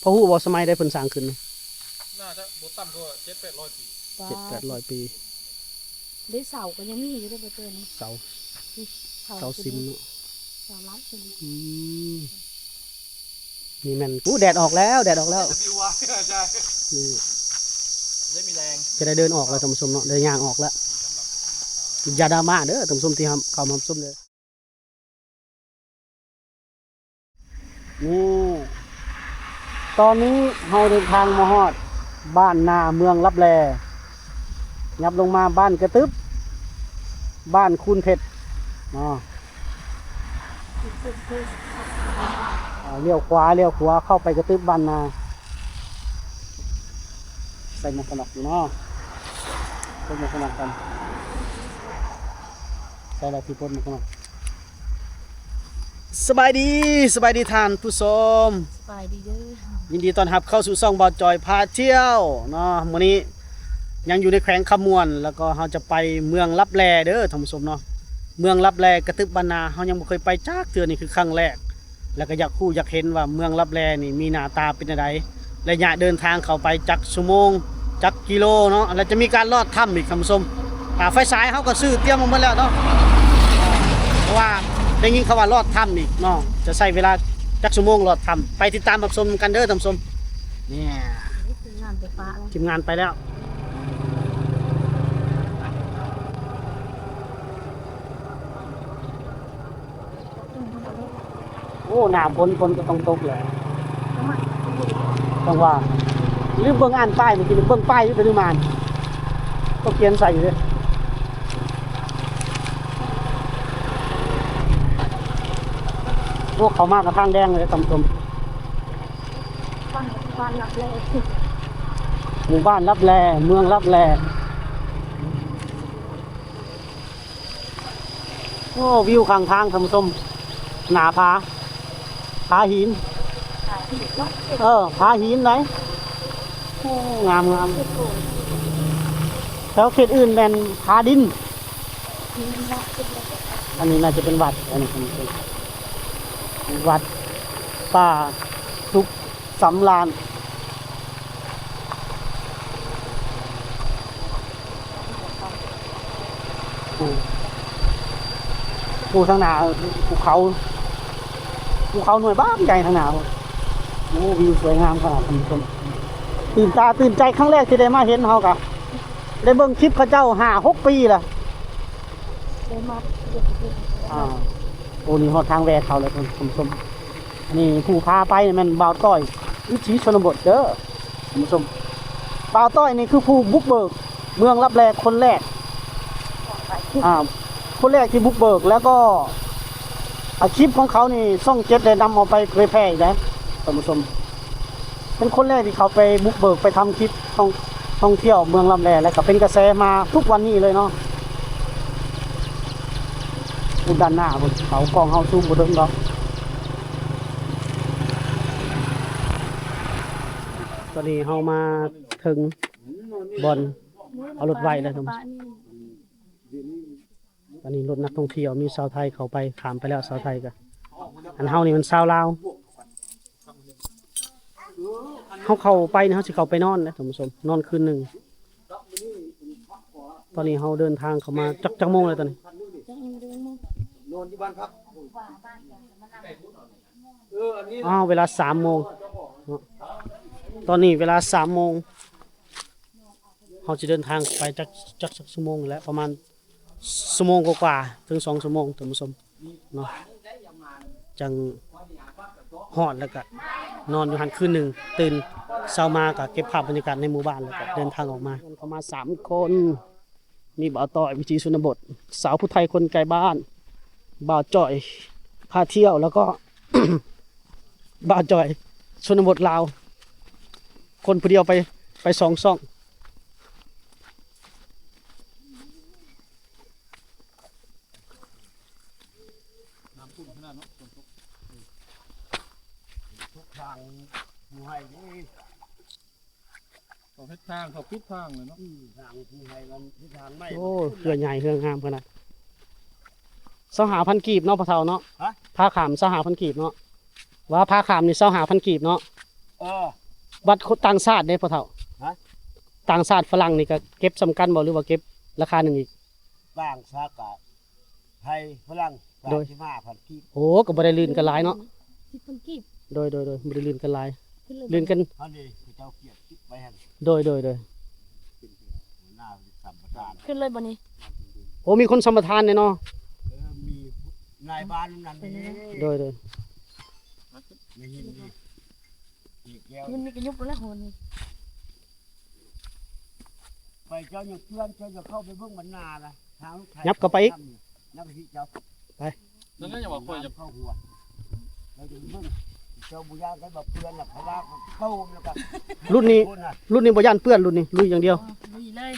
พอฮู้บ่สมัยได้เพิ่นสร้างขึ้นน่าจะบ่ต่ำกว่า700-800 ปี700-800 ปีได้เสาก็ยังมีอยู่ได้บ่เจอนี่เสาสินเนาะเสาล้านสินนี่แม่นแดดออกแล้วแดดออกแล้วจะมีวะใช่นี่ได้มีแรง จะได้เดินออกแล้วท่านผู้ชมเนาะเดินย่างออกแล้วอย่าดราม่าเด้อท่านผู้ชมที่เข้ามาชมเด้อนี่ตอนนี้เราเดินทางมาฮอดบ้านนาเมืองลับแลยับลงมาบ้านกระตึบบ้านคูนเพชรเนาะเลี้ยวขวาเข้าไปกระตึบบ้านนาใส่หมวกกันน็อกอยู่เนาะใส่หมวกกันน็อกกันใส่อะไรที่พ้นหมวกกันน็อกสบายดีท่านผู้ชมสบายดีเด้อยินดีต้อนรับเข้าสู่ช่องบ่าวจอยพาเที่ยวเนาะมื้อนี้ยังอยู่ในแขวงคำมวนแล้วก็เราจะไปเมืองลับแลเด้อท่านผู้ชมเนาะเมืองลับแลกระตึบบ้านนาเรายังบ่เคยไปจักเทื่อนี่คือครั้งแรกแล้วก็อยากเห็นว่าเมืองลับแลนี่มีหน้าตาเป็นจังไดระยะเดินทางเข้าไปจักชั่วโมงจักกิโลเนาะแล้วจะมีการลอดถ้ำอีกท่านผู้ชมไฟฉายเฮาก็ซื้อเตรียมมาหมดแล้วเนาะเพราะว่าได้ยินเขาว่ารอดถ้ำอีกเนาะจะใช้เวลาจักชั่วโมงรอดถ้ำไปติดตามรับชมกันเด้อท่านผู้ชมเนี่ยทีมงานไฟฟ้าแล้วทีมงานไปแล้วโอ้หน้าฝนก็ต้องตกเลยต้องว่าลืมเบิ่งอ่านป้ายเมื่อกี้เบิ่งป้ายอยู่แต่ลืมอ่านก็เขียนใส่อยู่เลยพวกเขามากกับทางแดงเลยตำตมบ้านรับแลหมู่บ้านรับแลเมืองรับแลโอ้วิวข้างทางท่านผู้ชมหนาผาหินผาหินไหนโอ้งามแล้วเขตอื่นแมนผาดินอันนี้น่าจะเป็นวัดอันนี้เป็นวัดป่าทุกสำราญภูทางหนาภูเขาหน่วยบ้านใหญ่ทางหนาโอ้วิวสวยงามขนาดนี้ตื่นตาตื่นใจครั้งแรกที่ได้มาเห็นเขากะได้เบิ่งคลิปเขาเจ้า5-6 ปีละได้มาโอ้นี่ฮอดทางแวเขาเลยคุณผู้ชมนี่ผู้พาไปมันบ่าวต้อยวิถีชนบทเด้อคุณผู้ชมบ่าวต้อยนี่คือผู้บุกเบิกเมืองลับแลคนแรกคนแรกที่บุกเบิกแล้วก็อาชีพของเขานี่ซ่อง7ได้นำเอาไปเผยแพร่อีกนะคุณผู้ชมเป็นคนแรกที่เขาไปบุกเบิกไปทำคลิปท่องเที่ยวเมืองลับแลแล้วก็เป็นกระแสมาทุกวันนี้เลยเนาะด้านหน้าบนเขากองเฮาซูมบนถึงดอกตอนนี้เฮามาถึงบอนเอารถไว้แล้วท่านผู้ชมตอนนี้รถนักท่องเที่ยวมีชาวไทยเขาไปขามไปแล้วชาวไทยกันอันเฮานี่มันชาวลาวเขาเข้าไปนะเขาสิเข้าไปนอนนะท่านผู้ชมนอนคืนหนึ่งตอนนี้เฮาเดินทางเข้ามาจักโมงเลยตอนนี้นอนที่บ้านพักเวลา3 โมงตอนนี้เวลา3 โมงเขาจะเดินทางไปจักชั่วโมงแล้วประมาณชั่วโมงกว่าถึง2 ชั่วโมงท่านผู้ชมเนาะจังฮอดแล้วก็นอนอยู่หันคืนหนึ่งตื่นเช้ามาก็เก็บภาพบรรยากาศในหมู่บ้านแล้วก็เดินทางออกมาเข้ามา3 คนมีบ่าวต้อยวิถีชนบทสาวผู้ไทยคนไกลบ้านบ่าวจ่อยพาเที่ยวแล้วก็ บ่าวจ่อยชนบทลาวคนผู้เดียวไป2 ช่องทางหมู่ไห้นี่เขาพิษทางเลยเนาะทางหมู่ไห้มันทิศทางไม่โอ้เรือใหญ่เรืองามขนาด25,000 กีบเนาะพ่อเฒ่าเนาะพาขาม25,000 กีบเนาะว่าพาขามนี่25,000 กีบเนาะ บัตรต่างชาติได้พ่อเฒ่า ฮะ ต่างชาติฝรั่งนี่ก็เก็บสำคัญบ่หรือว่าเก็บราคาหนึงอีก ต่างชาติกะไทยฝรั่ง โดย 35,000กีบ โอ้ก็บ่ได้ลื่นกันหลายเนาะ ที่คนกีบ โดยบ่ได้ลื่นกันหลาย ขึ้นเลย ลื่นกัน เฮานี่เจ้าเกียรติคิดไว้หั่น โดย หัวหน้าสัมปทาน ขึ้นเลยบ่นี่ โอ้มีคนสัมปทานเนี่ยเนาะ มีนายบ้านนั่นนี่ โดย นี่อีกแล้ว มันมีกระยุบแล้วโหนี่ ไปเจ้าอย่างเพื่อนเจ้าจะเข้าไปเบิ่งบรรณาล่ะทางลูกไทย ยับเข้าไปอีก นับไปที่เจ้า นั่นก็อย่าว่าค่อยจะ เข้าหัวเราจะเบิ่งเจ้าบุญญาได้แบบเพื่อนน่ะพลาเข้าแล้วก็ รุ่นนี้ คนน่ะ รุ่นนี้บ่ย่านเปื้อนรุ่นนี้ลุยอย่างเดียว ลุยเลย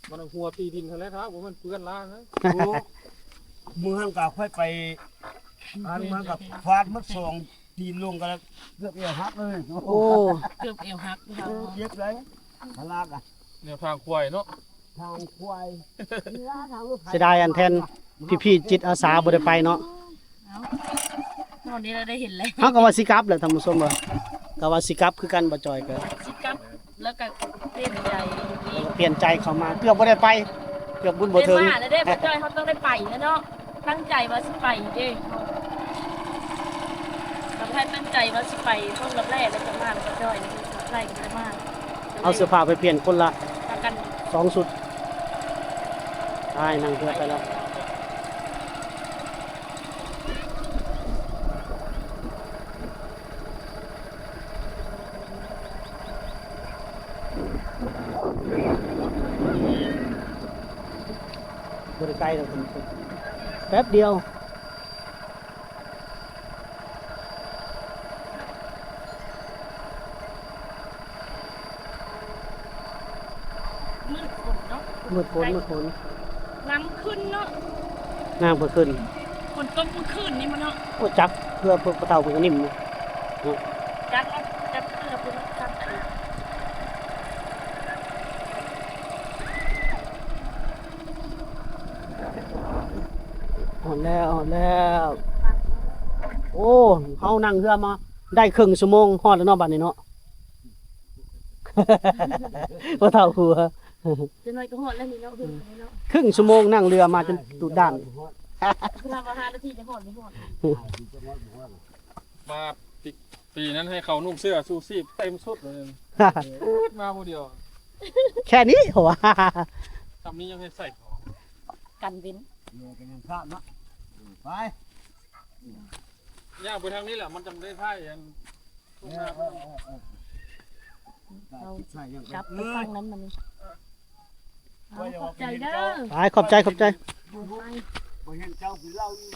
มันเอาหัวตีดินทะเลท้าผมมันเปื้อนล้างนะ โอ้มือหันกะค่อยไปอันมันกับฟาดมัดสองตีนลงกันแล้วเกือบเอวหักเลย โอ้ เกือบเอวหักพี่ เอ เขา อเจ็บเลยพลากอ่ะ เนี่ยทางควายเนาะ ทางควายทางรถไถ เสียดายอันแทนพี่ๆจิตอาสาบ่ได้ไปเนาะ เอาตอนนี้เราได้เห็นแล้ว เฮาก็ว่าสิกลับแหละท่านผู้ชมว่าก็ว่าสิกลับคือกันบ่จอยก็ สิกับแล้วก็เต้นใจดี เปลี่ยนใจเข้ามาเกือบบ่ได้ไปเกือบบุญบ่ เต้น ถึง มาแล้วเด้พ่อจ้อยเขาต้องได้ไปแล้วเนาะตั้งใจว่าสิไปเด้เราแค่ตั้งใจว่าสิไปช่วงรับแรกแล้วจะมาแล้วพ่อจ้อยรับแรกก็จะมา เอาเสื้อผ้าไปเปลี่ยนคนละ ประกัน 2ชุดได้นั่งเรือไปแล้วบ่ได้ไกลดอกท่านผู้ชมแป๊บเดียว มืดฝนเนาะ มืดฝน น้ำขึ้นเนาะ น้ำเพิ่นขึ้น ฝนตกเมื่อคืนนี่มันเนาะ โอ้จักเพื่อปลาเต่าเพิ่นก็นิ่ม จัดเอาจัดเพื่อเป็นจัดอะไร อ่อนแล้ว โอ้เฮานั่งเรือมาได้ครึ่งชั่วโมงฮอดแล้วเนาะบัดนี้เนาะ บ่เท่าหัว จะน้อยก็หอดแล้วนี่เนาะเพิ่นเนาะ ครึ่งชั่วโมงนั่งเรือมาจนตุดด้าน เวลามา5 นาทีจะหอดไม่หอด มาปีนั้นให้เขานุ่งเสื้อซูซีเต็มสุดเลยมาคนเดียว แค่นี้เหรอวะ ทำนี้ยังให้ใส่ของ กันเว้น เนี่ยกันยังข้ามเนาะไป ย่างไปทางนี้แหละมันจำได้ท่าอย่าง เรา ใช่ยัง กลับไปฟังนั้นมันนี่เอาขอบใจเด้อ ไปขอบใจ ไป บ่เห็นเจ้าคือเราอยู่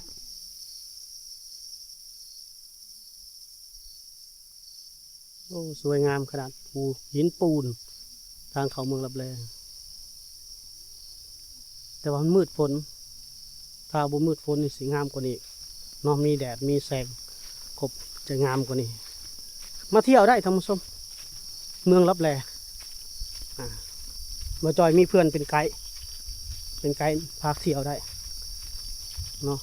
โอ้สวยงามขนาดภูหินปูน ทางเขาเมืองลับแลแต่ว่ามันมืดฝน ถ้าบ่มืดฝนนี่สิงามกว่านี้เนาะมีแดดมีแสงครบจะงามกว่านี้ มาเที่ยวได้ท่านผู้ชมเมืองลับแลมาจอยมีเพื่อนเป็นไกด์พาเที่ยวได้เนาะ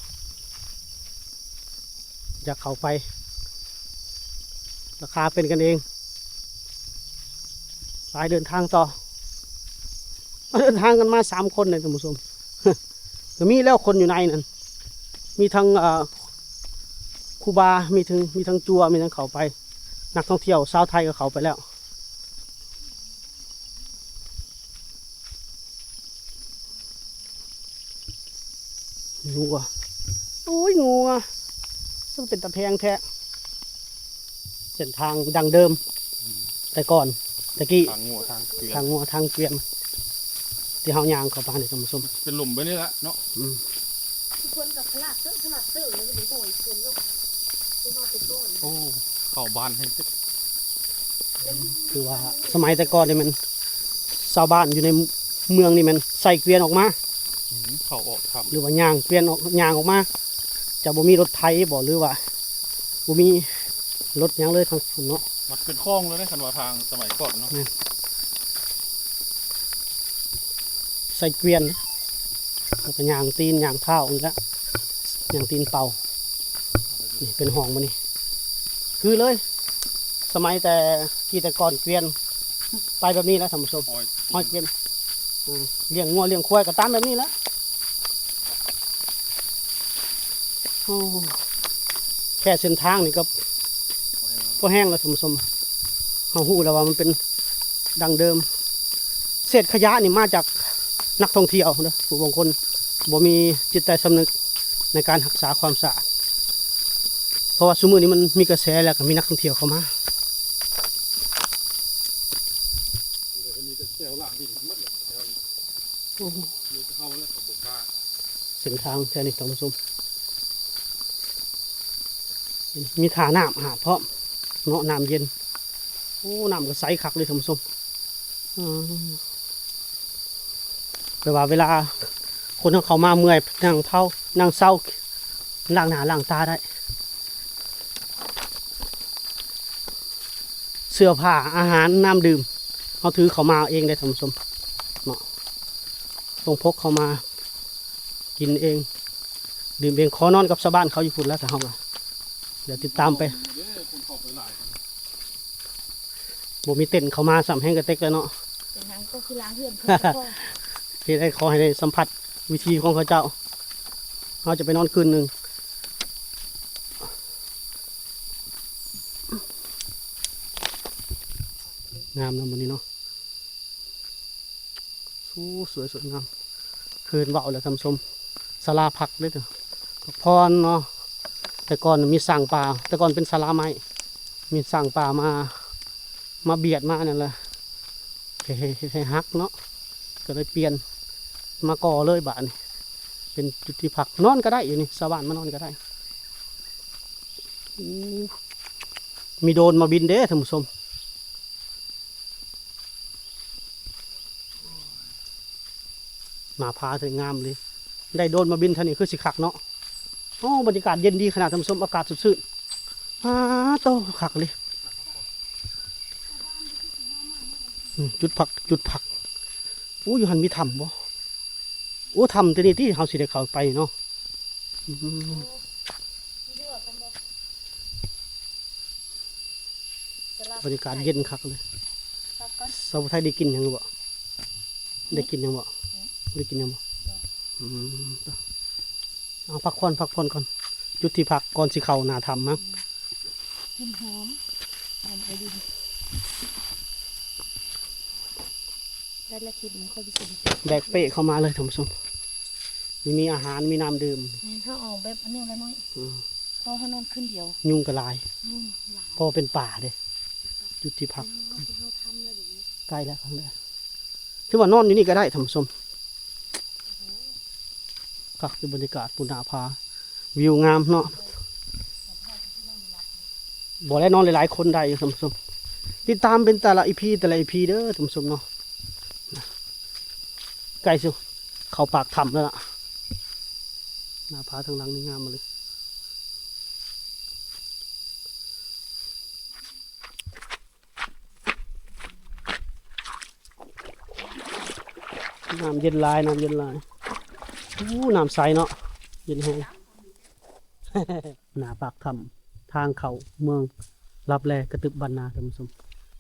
อยากเข้าไป ราคาเป็นกันเองไปเดินทางต่อเดินทางกันมา3 คนเลยท่านผู้ชม ก็มีแล้วคนอยู่ในนั้นมีทั้งครูบามีทั้งจัวมีทั้งเขาไป นักท่องเที่ยวชาวไทยก็เขาไปแล้วงัวโอ้ยงัวซึ่งเป็นตะแพงแท้เส้นทางดังเดิม แต่ก่อนตะกี้ ทางหัวทางเกลือ ทางงัวทางเกวียนที่เฮาย่างเข้าไปในท่านผู้ชม เป็นหลุมไปนี่แหละเนาะ คนกับขนาดตื้อเลยก็ดีโหยคนลูกไม่ว่าไปก้น โอ้เข้าบ้านให้ตึ๊ก คือว่าสมัยแต่ก่อนนี่มันชาวบ้านอยู่ในเมืองนี่มันใส่เกวียนออกมา เข้าออกท หรือว่าย่างเกวียนออกย่างออกมา จะบ่มีรถไถบ่หรือว่าบ่มีรถหยังเลยทางฝนเนาะ ำมันเป็นคลองเลยนะคันว่าทางสมัยก่อนเนาะ ใส่เกวียนแล้วก็ย่างตีนย่างเท้าอีกแล้วย่างตีนเป่านี่เป็นห้องมันนี่คือเลย สมัยแต่ กี่แต่ก่อนเกวียนไปแบบนี้แล้วท่านผู้ชม คอย ห้อยเกวียนเลี้ยงงัวเลี้ยงควายก็ตามแบบนี้แหล้วแค่เส้นทางนี่ก็พอแห้งแล้วท่านผู้ชมเขาหู้แล้วว่ามันเป็นดังเดิมเศษขยะนี่มาจากนักท่องเที่ยวเด้อผู้บางคนบ่มีจิตใจสำนึกในการรักษาความสะอาดเพราะว่าสมัยนี้มันมีกระแสแล้วก็มีนักท่องเที่ยวเข้ามา มีแต่แถวหลังดินหมดเลยแถวมีแต่เข้าแล้วกับบุกบ้าน เส้นทางแค่นี้ท่านผู้ชมมีท่าน้ำหาดพร้อมเนาะน้ำเย็นโอ้น้ำก็ใสคักเลยท่านผู้ชมแปลว่าเวลาคนเขามาเมื่อยนั่งเท่านั่งเศร้าล้างหน้าล้างตาได้ เสื้อผ้าอาหารน้ำดื่มเขาถือเขามาเองได้ท่านผู้ชมเนาะต้องพกเขามากินเองดื่มเองขอนอนกับชาวบ้านเขาอยู่พุ่นแล้วแต่เขาอะเดี๋ยวติดตามไป เด้คนเข้าไปหลายคน บ่มีเต็นท์เขามาสัมแห้งกระเต็กแล้วเนาะ เป็นทางก็คือล้างเพื่อนเพื่อน ที่ได้ขอให้ได้สัมผัสวิธีของเขาเจ้าเขาจะไปนอนคืนหนึ่งงามนะวันนี้เนาะสวยสวยงามคืนเบาเลยท่านผู้ชมศาลาพักเลยเถอะพักพรเนาะแต่ก่อนมีสร้างป่าแต่ก่อนเป็นศาลาไม้มีสร้างป่ามาเบียดมานั่นแหละให้ฮักเนาะก็เลยเปลี่ยนมาก่อเลยบ้านนี่เป็นจุดที่พักนอนก็ได้อยู่นี่ชาวบ้านมานอนก็ได้มีโดรนมาบินเด้ท่านผู้ชมมาพาสวยงามเลยได้โดรนมาบินท่านี่คือสิคักเนาะโอ้บรรยากาศเย็นดีขนาดท่านผู้ชมอากาศสดชื่นโตคักเลยจุดพักอู้อยู่หันมีถ้ำบ่โอ้ถ้ำที่นี่ที่เขาสิได้เข้าไปเนาะบรรยากาศเย็นคักเลยสาวไทยได้กินยังบ่ได้กินยังบ่ได้กินยังบ่เอาพักผ่อนก่อนจุดที่พักก่อนสิเข้าหน้าถ้ำมั้ง กินหอมไอ้ดินได้ละคิดมันค่อยไปสิ แบกเป้เข้ามาเลยท่านผู้ชมมีอาหารมีน้ำดื่ม ถ้าออกแบบอันนี้แล้วน้อยพอเขานอนขึ้นเดียว ยุงกระลาย หลาย เพราะว่าเป็นป่าเด้จุดที่พัก ที่เขาทำแล้วดิ ใกล้แล้วครั้งแรกถือว่านอนอยู่นี่ก็ได้ท่านผู้ชมก็คือบรรยากาศปุณาภาวิวงามเนาะบอกแล้วนอนหลายๆคนได้อยู่ท่านผู้ชมติดตามเป็นแต่ละอีพีเด้อท่านผู้ชมเนาะใกล้สิเขาปากถ้ำแล้วล่ะหน้าผาทางหลังนี่งามมาเลยน้ำเย็นลายน้ำน้ำใสเนาะเย็นแห้ง หน้าปากถ้ำทางเขาเมืองรับแลกระตึกบรรณาท่านผู้ชม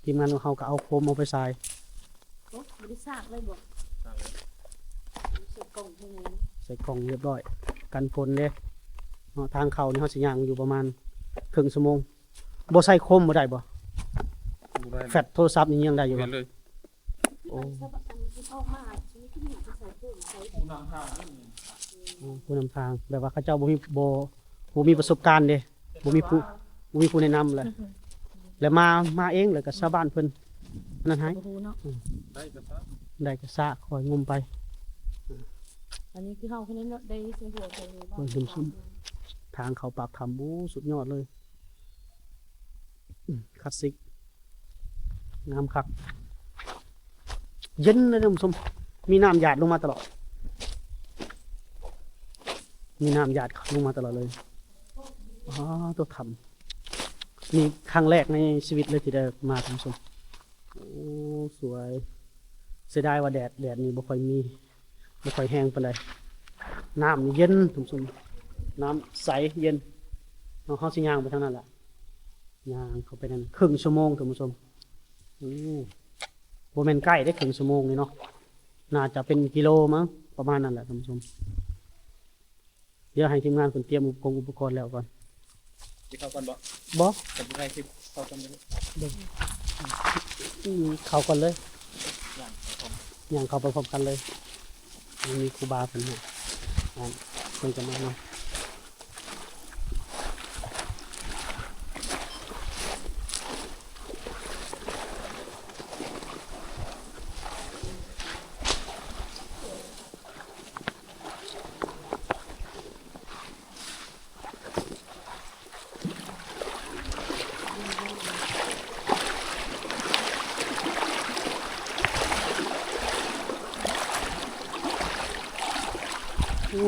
ทีมงานของเขาก็เอาโคมเอาไปใส่ โอ้ไม่ได้ซากเลยบอกใส่กล่องที่นี่ ใส่กล่องเรียบร้อยกันฝนเลยเนาะทางเขานี่เขาสิย่างอยู่ประมาณครึ่งชั่วโมงบ่ใส่โคมบ่ได้บ่ ดูได้ แฟลชโทรศัพท์นี่ยังได้อยู่ เห็ บ่ นเลย โอ้ ออกมาชีวิตที่หนูจะใส่เพิ่มใส่ ผู้นำทางนี่ ผู้นำทางแบบว่าเขาเจ้าบ่มีประสบการณ์เด้บ่มีผู้แนะนำเลยแล้วมาเองแล้วก็ชาวบ้านเพิ่นนั่นให้ โอ้โหเนาะ ได้กระซะ ได้ก็ซะคอยงมไป อันนี้คือเขาคนนี้ได้เสียหัวใส่เลยบ้า โอ้ยซุ่ม ทางเขาปากถ้ำโอ้สุดยอดเลยคลาสสิกงามคักเย็นเลยท่านผู้ชมมีน้ำหยาดลงมาตลอดมีน้ำหยาดลงมาตลอดเลยอ๋อตัวถ้ำนี่ครั้งแรกในชีวิตเลยที่ได้มาท่านผู้ชมโอ้สวยเสียดายว่าแดดนี่บ่ค่อยแห้งปานใดน้ำนี่เย็นท่านผู้ชมน้ำใสเย็นเอาเข้าสิย่างไปทางนั้นแหละย่างเข้าไปนั่นครึ่งชั่วโมงท่านผู้ชม โมเมนใกล้ได้ครึ่งชั่วโมงนี่เนาะน่าจะเป็นกิโลมั้งประมาณนั้นแหละท่านผู้ชมเดี๋ยวให้ทีมงานคนเตรียมอุปกรณ์แล้วก่อน ที่เข้ากันบ่ บอ กับใครที่เข้ากันบ่ เข้าก่อนเลยอย่างเข้าไปพร้อมกันเลยมีครูบาเป็นเนี่ยเพิ่นกันมาเนาะ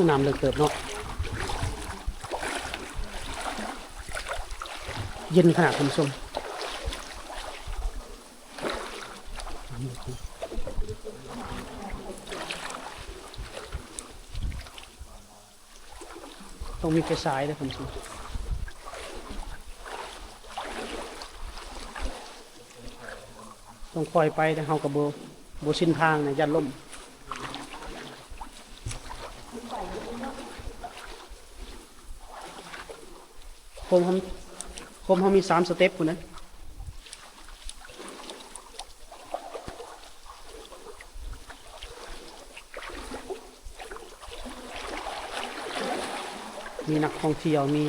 น้ำเลิกเติบเนาะเย็นขนาดคุณผู้ชมต้องมีไฟฉายด้วยคุณผู้ชมต้องคอยไปแต่เฮากับโบชินทางเนี่ยยันล่มคมเขามี3 สเต็ปคุณนะมีนักท่องเที่ยวมี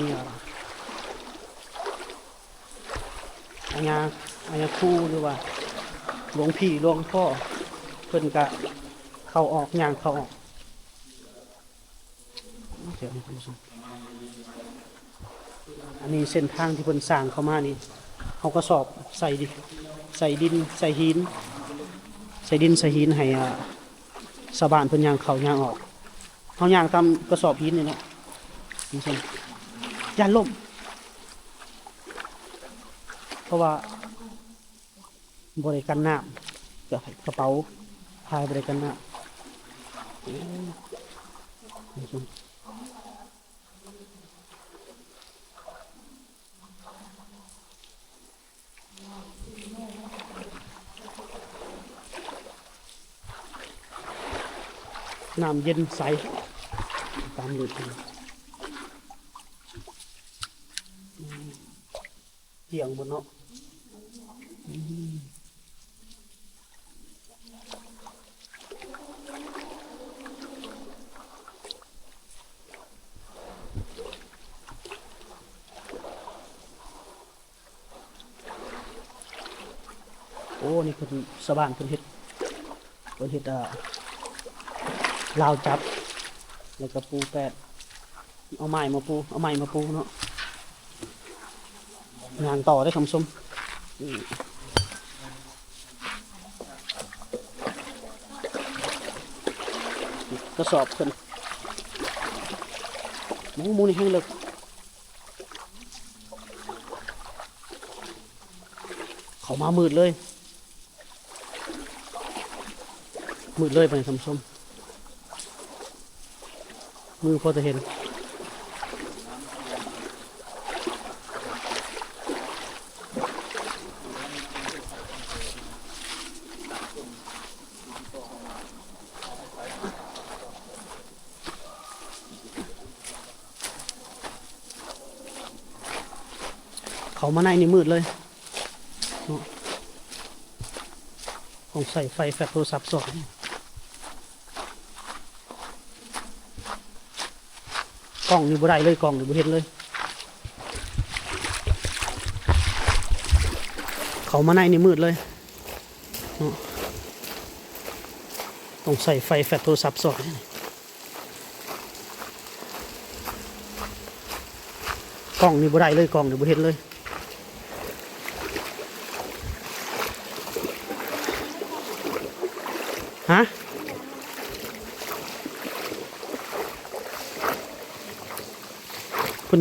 อาญาครูหรือว่าหลวงพี่หลวงพ่อเพิ่นกะเข้าออกย่างเข้าออกเดี๋ยวคุณผู้ชมอันนี้เส้นทางที่เพิ่นสร้างเข้ามานี่เขาก็สอบใส่ดินใส่หินใส่หินให้ชาวบ้านเพิ่นย่างเข้าย่างออกเขาย่างตามกระสอบหินนี่แหละคุณผู้ชมย่านล่มเพราะว่าบริการน้ำกระเป๋าพายบริการน้ำน้ำเย็นใสตามรูปเที่ยงบนเนาะโอ้นี่คือสว่านเพิ่นเฮ็ดลาวจับแล้วก็ปูแปดเอาไม้มาปูเนาะงานต่อได้คำชมกระสอบขึ้นมูนี่แห้งเลยเขามามืดเลยไปคำชมมือพอจะเห็นเขามาในนี่มืดเลยต้องใส่ไฟแฟลชโทรศัพท์ส่องกล้องนี่บ่ได้เลยกล้องนี่บ่เห็นเลยเขามาในนี่มืดเลยต้องใส่ไฟแฟลชโทรศัพท์ส่องกล้องนี่บ่ได้เลยกล้องนี่บ่เห็นเลยฮะคุณ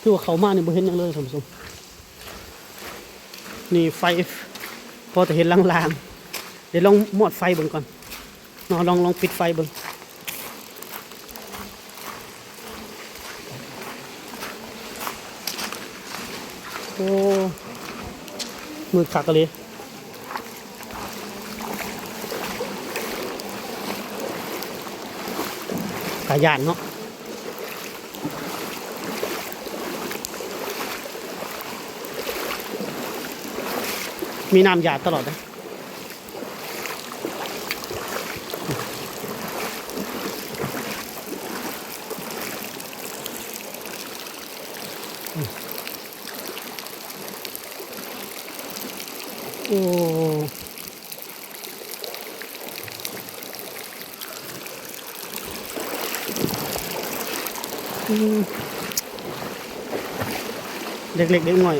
คือว่าเขามาเนี่ยบ่เห็นยังเลยท่านผู้ชมนี่ไฟพอจะเห็นลางๆเดี๋ยวลองมอดไฟเบิ่งก่อนลองปิดไฟเบิ่ง โอ้มือขักกันเลยกายานเนาะมีน้ำหยาดตลอดนะโอ้เด็กๆเด็กหน่อย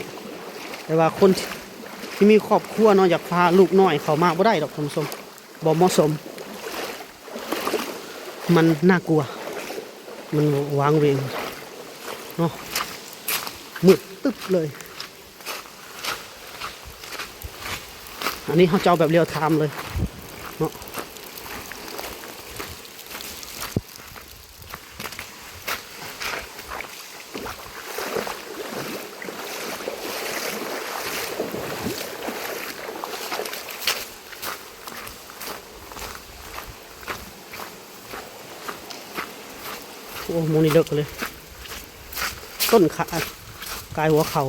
แต่ว่าคนที่มีครอบครัวเนาะอยากพาลูกน้อยเขามาบ่ได้ดอกท่านผู้ชมบ่เหมาะสมมันน่ากลัวมันวางเวงเนาะมืดตึ๊บเลยอันนี้เขาจะเอาแบบเรียลไทม์เลยเนาะโอ้โมนี่เลิกเลยต้นขากายหัวเข่า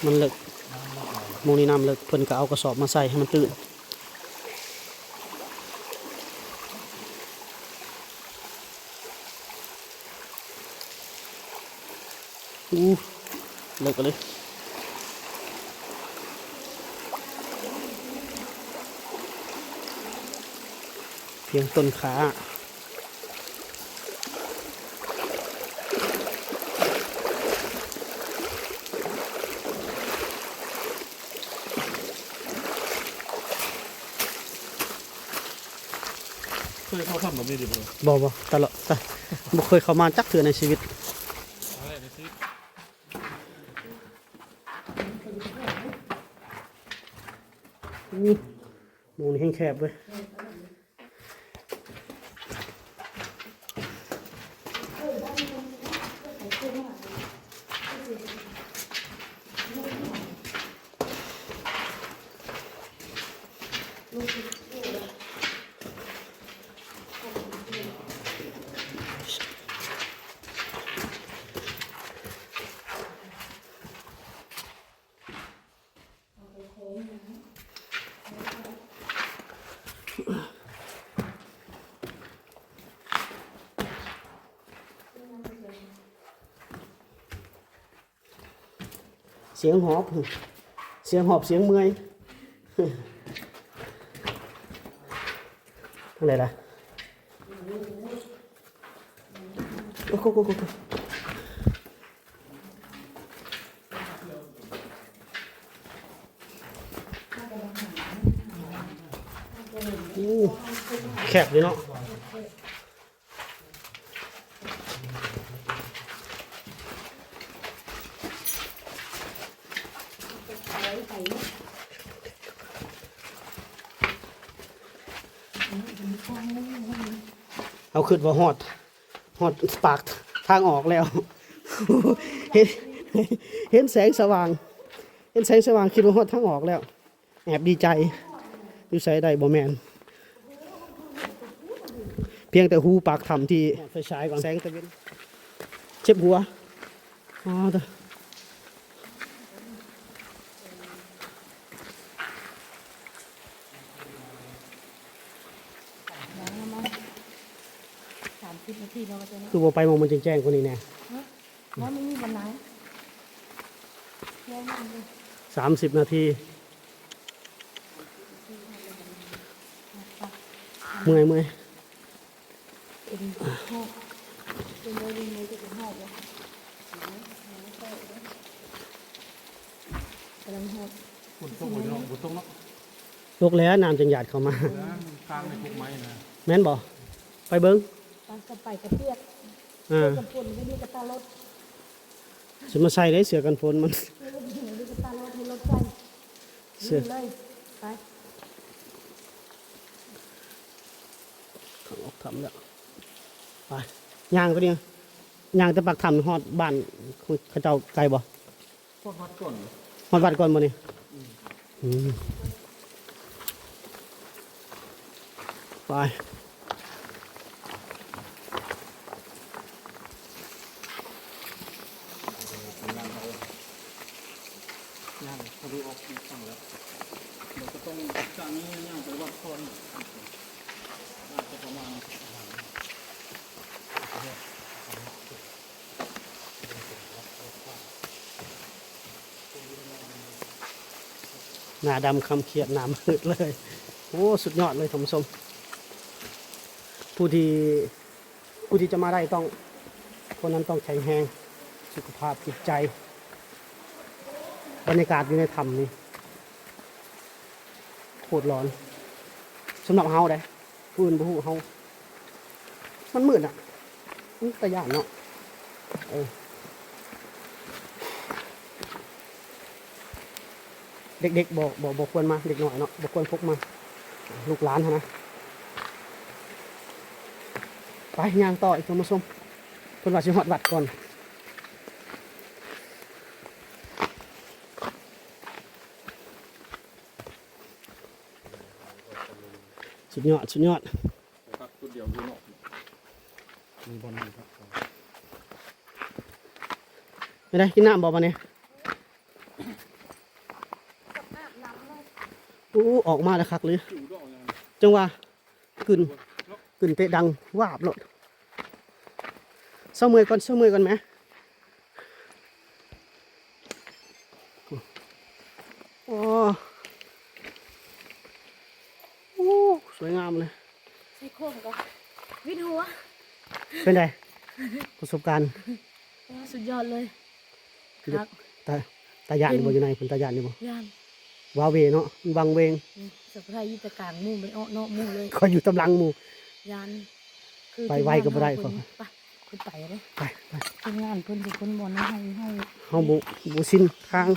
มันเลิกโมนี่น้ำเลิกเพิ่นก็เอากระสอบมาใส่ให้มันตื่นเลิกกันเลยเพียงต้นขาเคยเข้าทำแบบนี้ดิบ่ บ่ตลอดบ่เคยเข้ามาจักเทื่อในชีวิตอะไรในชีวิต หมูนี่แห้งแคบเลยเสียงหอบเสียงหอบเสียงเมื่อยอะไรล่ะโอ้โหแคบเลยเนาะเอาขึ้นว่าฮอดปากทางออกแล้ว เห็นเห็นแสงสว่างเห็นแสงสว่างคิดว่าฮอดทางออกแล้วแอบดีใจอยู่ใส่ได้บ่แมนเพียงแต่หูปากทำที่ไฟฉายก่อนแสงตะเวนเจ็บหัวอ๋อเด้อ30 นาทีเราก็จะ คือบ่ไปมองมันแจ้งๆกว่านี้แน่ ว่าไม่มีวันไหน 30 นาทีเมื่อยเป็นหอบเป็นโมดินเลยจะเป็นหอบเลยกำลังหอบ ฝนตกบ่เนาะฝนตกเนาะ ลกแล้วน้ำจังหยาดเข้ามา กลางในพวกไม้นะ แม่นบ่ไปเบิ้ง ตอนกระไปกระเปียก อ่า กระปุ่นไม่มีกระตารถ สิมาใส่ได้เสือกันฝนมัน ไม่มีกระตารถให้รถใส่ ส เชื่อ เลยไป ออกทำแล้วไปย่างก็เนี่ยย่างแต่ปากทำฮอดบ้านเขาเจ้าไกลบ่ พวกมัดก่อน ฮอดบ้านก่อนบ่นี่ไป ย่างเขาดูออกอีกฝั่งแล้วเราก็ต้องจากนี้ย่างไปวัดก่อนน่าจะประมาณ หน้าดำคำเขียดหน้ามืดเลย โอ้สุดยอดเลยท่านผู้ชมผู้ที่จะมาได้ต้องคนนั้นต้องแข็งแรงสุขภาพจิตใจบรรยากาศอยู่ในถ้ำนี่โคตรร้อนสำหรับเฮาได้ผู้อื่นบ่ฮู้เฮามันมืดอ่ะมันตะย่านเนาะเด็กๆบอกควรมาเด็กหน่อยเนาะบอกควรพกมาลูกหลานเท่านะไปย่างต่ออีกท่านผู้ชมเพิ่นว่าสิฮอดวัดก่อนสุดยอดสุดยอด ครับตัวเดียวดูเนาะมีบอลนี่ครับ ไม่ได้กินน้ำบ่มาเนี่ยอู้ออกมาแล้วคักเลย ผิวดอกยัง จังหวะกึ่นเตะดังวาบโลดเศร้าเมื่อยก่อนไหมโอ้สวยงามเลย ใส่โค้งก่อนวิดหัว เป็นไงประสบการณ์ สุดยอดเลยครับ ตาย่านนี่บ่อยู่ในคุณตาย่านนี่บ่ ย่าน ว้าเวเนาะมันวังเวง สะพายอยู่แต่กลางมุ้งไปอ้อเนาะมุ้งเลย คอยอยู่ตำหลังหมู่ ย่าน ไปไวก็บ่ได้ ไป ขอ คุณไปเลย ไป ทำงานเพิ่นเป็นคนบ่นให้ เฮาบ่สิ้นทาง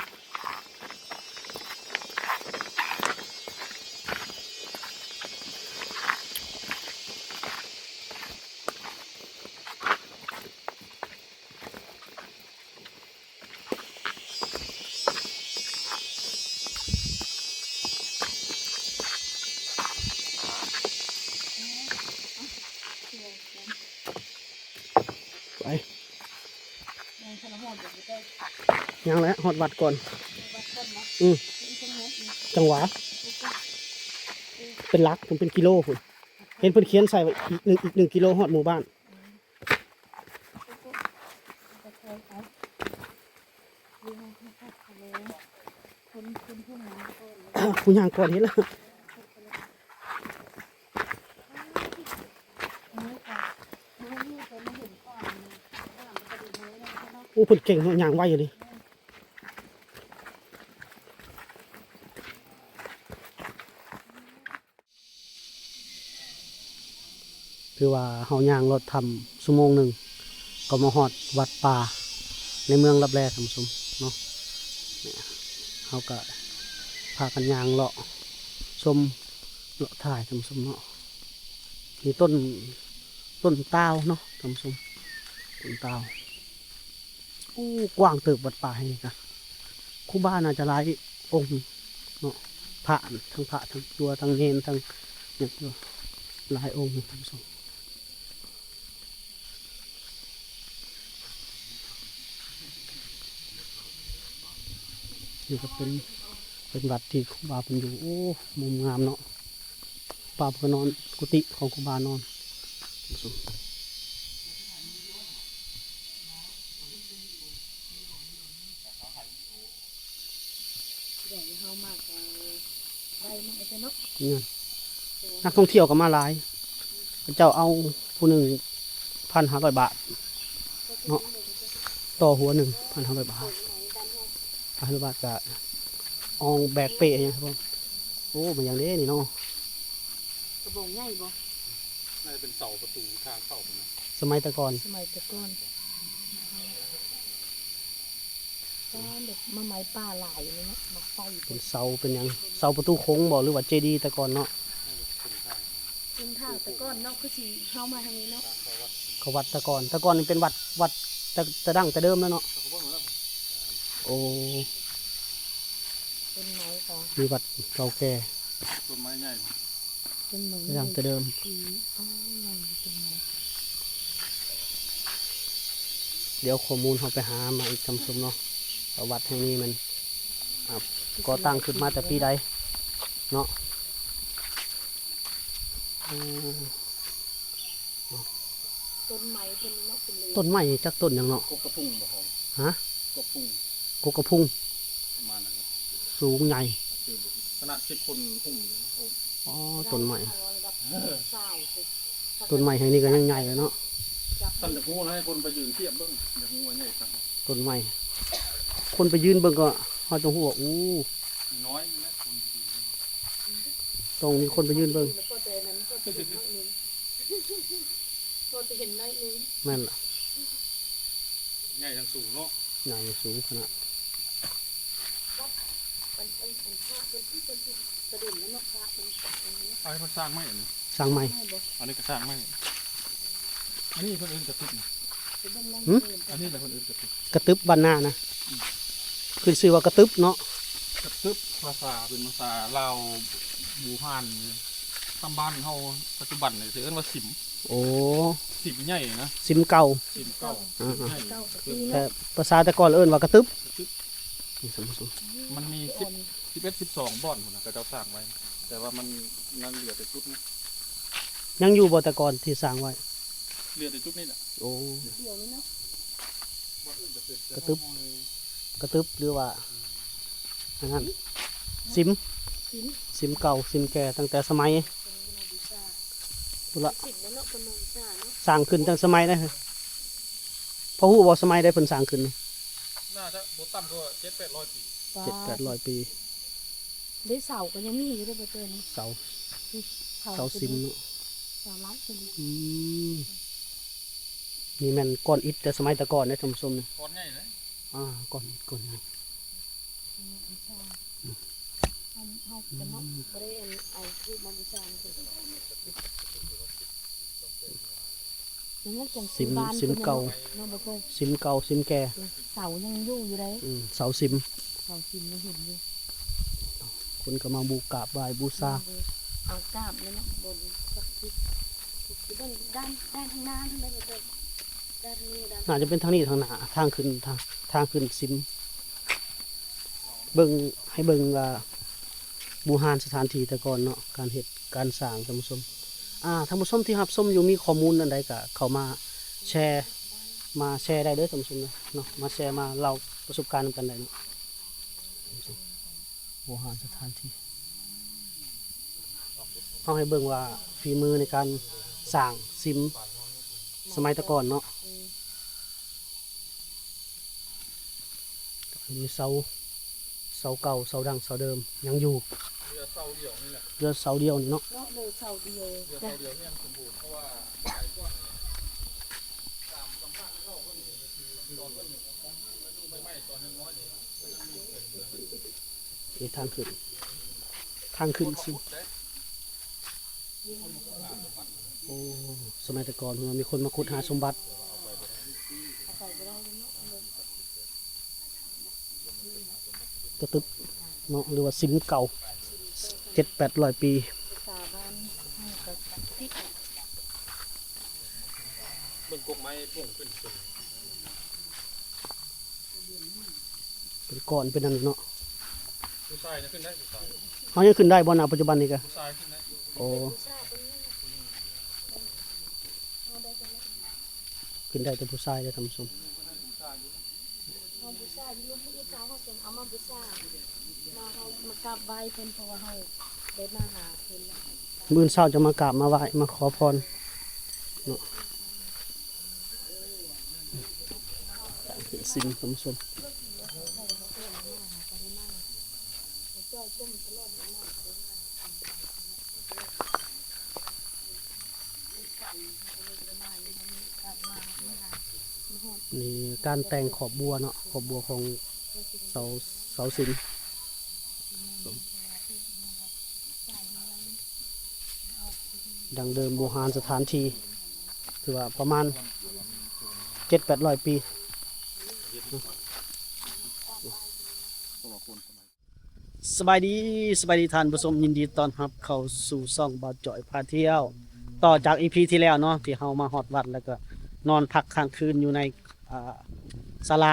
ไปยังแล้วฮอดวัดก่อนจังหวะเป็นหลักผมเป็นกิโลพุ่นเห็นเพิ่นเขียนใส่ไว้อีกหนึ่งกิโลฮอดหมู่บ้านผู้ย่างก่อนเห็นแล้วโอ้เพิ่นเก่งเนาะย่างไวอยู่ดิคือว่าเฮาย่างรถทำชั่วโมงหนึ่งก็มาฮอดวัดป่าในเมืองลับแลท่านผู้ชมเนาะเนี่ยเฮาก็พากันย่างเลาะชมเลาะถ่ายท่านผู้ชมเนาะมีต้นตาวเนาะท่านผู้ชมต้นตาวอู้กว้างเติบวัดป่าแห่งนี้กันครูบาน่าจะหลายองค์เนาะพระทั้งตัวทั้งเนนทั้งเนี่ยหลายองค์ท่านผู้ชมนี่ก็เป็นวัดที่ครูบาเป็นอยู่โอ้มุมงามเนาะครูบาก็นอนกุฏิของครูบานอนท่านผู้ชม ใหญ่เฮามากได้มากไปเนาะ เนี่ยนักท่องเที่ยวก็มาหลายพระเจ้าเอาผู้หนึ่ง1,500 บาทเนาะต่อหัว1,500 บาท1,500 บาทก็อองแบกเปะอย่างครับผมโอ้มันอย่างนี้นี่เนาะ กระบองใหญ่บ่ น่าจะเป็นเสาประตูทางเข้านะ สมัยแต่ก่อน สมัยแต่ก่อน ก็แบบมาไม้ป่าหลายเลยเนาะมาไฟ เป็นเสาเป็นหยังเสาประตูโค้งบ่หรือว่าเจดีย์แต่ก่อนเนาะ เป็นทางแต่ก้อนเนาะคือสิเข้ามาทางนี้เนาะ เขาวัดแต่ก่อนนี่เป็นวัดแต่ดั้งแต่เดิมแล้วเนาะโอ้ เป็นไม้ก็ มีวัดเก่าแก่ ต้นไม้ใหญ่ เป็นเหมือน แต่ดั้งแต่เดิม ที่อ๋อยังเป็นไม้ เดี๋ยวข้อมูลเขาไปหามาอีกจำสมเนาะว่าวัดแห่งนี้มันก่อตั้งขึ้นมาแต่ปีใดเนาะโอ้ ต้นไม้เป็นเนาะเป็นเลย ต้นไม้จักต้นหยังเนาะ กกกระพุ่งบ่ครับ ฮะ กกพุ่ง กกกระพุง ประมาณนั้นนะ สูงใหญ่ คือบ่ขนาด10คนพุ่งเลยโอ้ อ๋อต้นไม้ ระดับสาวสิ ต้นไม้แห่งนี้ก็ยังใหญ่เลยเนาะ ท่านจะพูดให้คนไปยืนเทียบเบิ่งอยากรู้ว่าใหญ่สัก ต้นไม้คนไปยืนเบิ่งก็เขาจะหัวอู้ น้อยนะคนยืน ต้องมีคนไปยืนเบิ่ง แล้วก็แต่นั้นก็จะเห็นน้อยนึงก็จะเห็นน้อยนึง แม่นล่ะ ใหญ่ทั้งสูงเนาะ ใหญ่สูงขนาด เป็นพระเป็นที่ประเด็นแล้วเนาะพระเป็นเนาะ ไปเพิ่นสร้างไม้อันนี้ สร้างใหม่ ไม่บอก อันนี้ก็สร้างไม้อันนี้เพิ่นเอิ้นกระติบนะ เป็นบ้านไม้ หึ เดิน อันนี้แหละเพิ่นเอิ้นกระติบ กระตึบบ้านหน้านะคือชื่อว่ากระตึบเนาะ กระติบภาษาเป็นภาษาลาวบูฮานตำบ้านเฮาปัจจุบันนี่สิเอิ้นว่าสิม โอ้ สิมใหญ่นะ ซิมเก่า สิมเก่า อ่า ใหญ่ เก้าปี แต่ เนาะ ภาษาแต่ก่อนเอิ้นว่ากระตึบนี่สมมุติ มันมี10 11 12บ่อนพุ่นน่ะก็เจ้าสร้างไว้ แต่ว่ามันนั่นเหลือแต่จุดนี้ ยังอยู่บ่แต่ก่อนที่สร้างไว้ เหลือแต่จุดนี้แหละ โอ้ เดียวนี้เนาะ กระตึบ กระตึบหรือว่าอันนั้นซิม สิน ซิมเก่าซิมแก่ตั้งแต่สมัย เป็นนาฬิกา พุนละ สิบแล้วเนาะเป็นนาฬิกาเนาะ สร้างขึ้นตั้งสมัยได้เหรอพอฮู้บ่สมัยได้เพิ่นสร้างขึ้นนี่ น่าจะบ่ต่ำกว่า700-800 ปี 700-800 ปี ได้เสาก็ยังมีอยู่ได้บ่เจอนี่ เสาเสาซิมเนาะ เสาล้านเป็น อืมนี่แม่นก้อนอิฐแต่สมัยแต่ก่อนนะท่านผู้ชมนี่ ก้อนใหญ่เลย ก้อนอิฐก้อนใหญ่ เฮาจะเนาะบ่ได้เอารูปมาบูชาคือยังว่าจัง ซิมเก่า เนาะบ่เคย ซิมเก่าซิมแก่ เสายังอยู่เลย เสาซิม เสาซิมยังเห็นอยู่ คนก็มาบูกราบไหว้บูชา เอากราบเลยเนาะบนสักทิศด้านทางหน้าทางใดบ่เจอด้านนี้ด้าน น่าจะเป็นทางนี้ทางหน้าทางขึ้นทางขึ้นซิม เบิ่งให้เบิ่งว่าบูฮานสถานที่แต่ก่อนเนาะการเฮ็ดการสร้างท่านผู้ชมท่านผู้ชมที่รับชมอยู่มีข้อมูลอันใดก็เข้ามาแชร์ได้เด้อท่านผู้ชมเนาะมาแชร์มาเล่าประสบการณ์นำกันได้เนาะบูฮานสถานที่เอาให้เบิ่งว่าฝีมือในการสร้างซิมสมัยแต่ก่อนเนาะมีเสาเก่าเสาดังเสาเดิมยังอยู่ เรือเสาเดียวนี่แหละ เรือเสาเดียวนี่เนาะ เนาะเลยเสาเดียว เรือเสาเดียวนี่ยังสมบูรณ์เพราะว่าหลายก้อนเนี่ยตามสัมภาษณ์ที่เราก็เห็นคือตอนต้นไม่ไหม้ตอนน้อยๆเนี่ย นี่ทางขึ้นสิโอ้สมัยแต่ก่อนมันมีคนมาขุดหาสมบัติกระตึบเนาะหรือว่าซิมเก่า700-800 ปี สาบานให้กับทิศ เบิ่งกกไม้พุ่งขึ้น เป็นก้อนเป็นนั่นเนาะ ผู้ชายจะขึ้นได้ผู้ชาย เขายังขึ้นได้บ่นะปัจจุบันนี้ก็ ผู้ชายขึ้นได้ โอ้ขึ้นได้แต่ผู้ชายได้อท่านผู้ชม เอาบูชาอยู่ลูกผู้สาวเขาจะเอามาบูชามาเฮามากราบไหว้เพิ่นเพราะว่าเฮาได้มาหาเพิ่นแล้ว มื้อเช้าจะมากราบมาไหว้มาขอพรเนาะขึ้นซิมท่านผู้ชมนี่การแต่งขอบบัวเนาะขอบบัวของ เสาเสาสิญจน์ดังเดิมโบราณสถานที่ถือว่าประมาณ 700-800 ปีสบายดีท่านผู้ชมยินดีต้อนรับเข้าสู่ช่องบ่าวจ่อยพาเที่ยวต่อจากอีพีที่แล้วเนาะที่เฮามาฮอดวัดแล้วก็นอนพักค้างคืนอยู่ในศาลา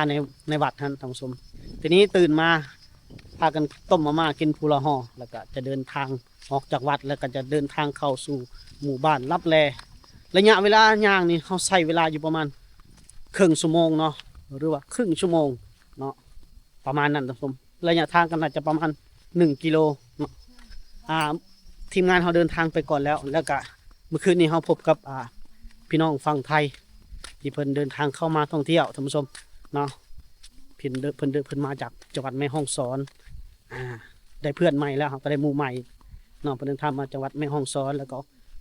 ในวัดท่านผู้ชมทีนี้ตื่นมาพากันต้มมาม่ากินพูละห่อแล้วก็จะเดินทางออกจากวัดแล้วก็จะเดินทางเข้าสู่หมู่บ้านลับแลระยะเวลาย่างนี่เฮาใช้เวลาอยู่ประมาณครึ่งชั่วโมงเนาะหรือว่าครึ่งชั่วโมงเนาะประมาณนั้นท่านผู้ชมระยะทางก็น่าจะประมาณ1 กิโลเนาะทีมงานเขาเดินทางไปก่อนแล้วก็เมื่อคืนนี้เขาพบกับพี่น้องฝั่งไทยที่เพิ่นเดินทางเข้ามาท่องเที่ยวท่านผู้ชมเนาะเพิ่นมาจากจังหวัดแม่ฮ่องสอนได้เพื่อนใหม่แล้วครับก็ได้หมู่ใหม่เนาะเพิ่นเดินทางมาจังหวัดแม่ฮ่องสอนแล้วก็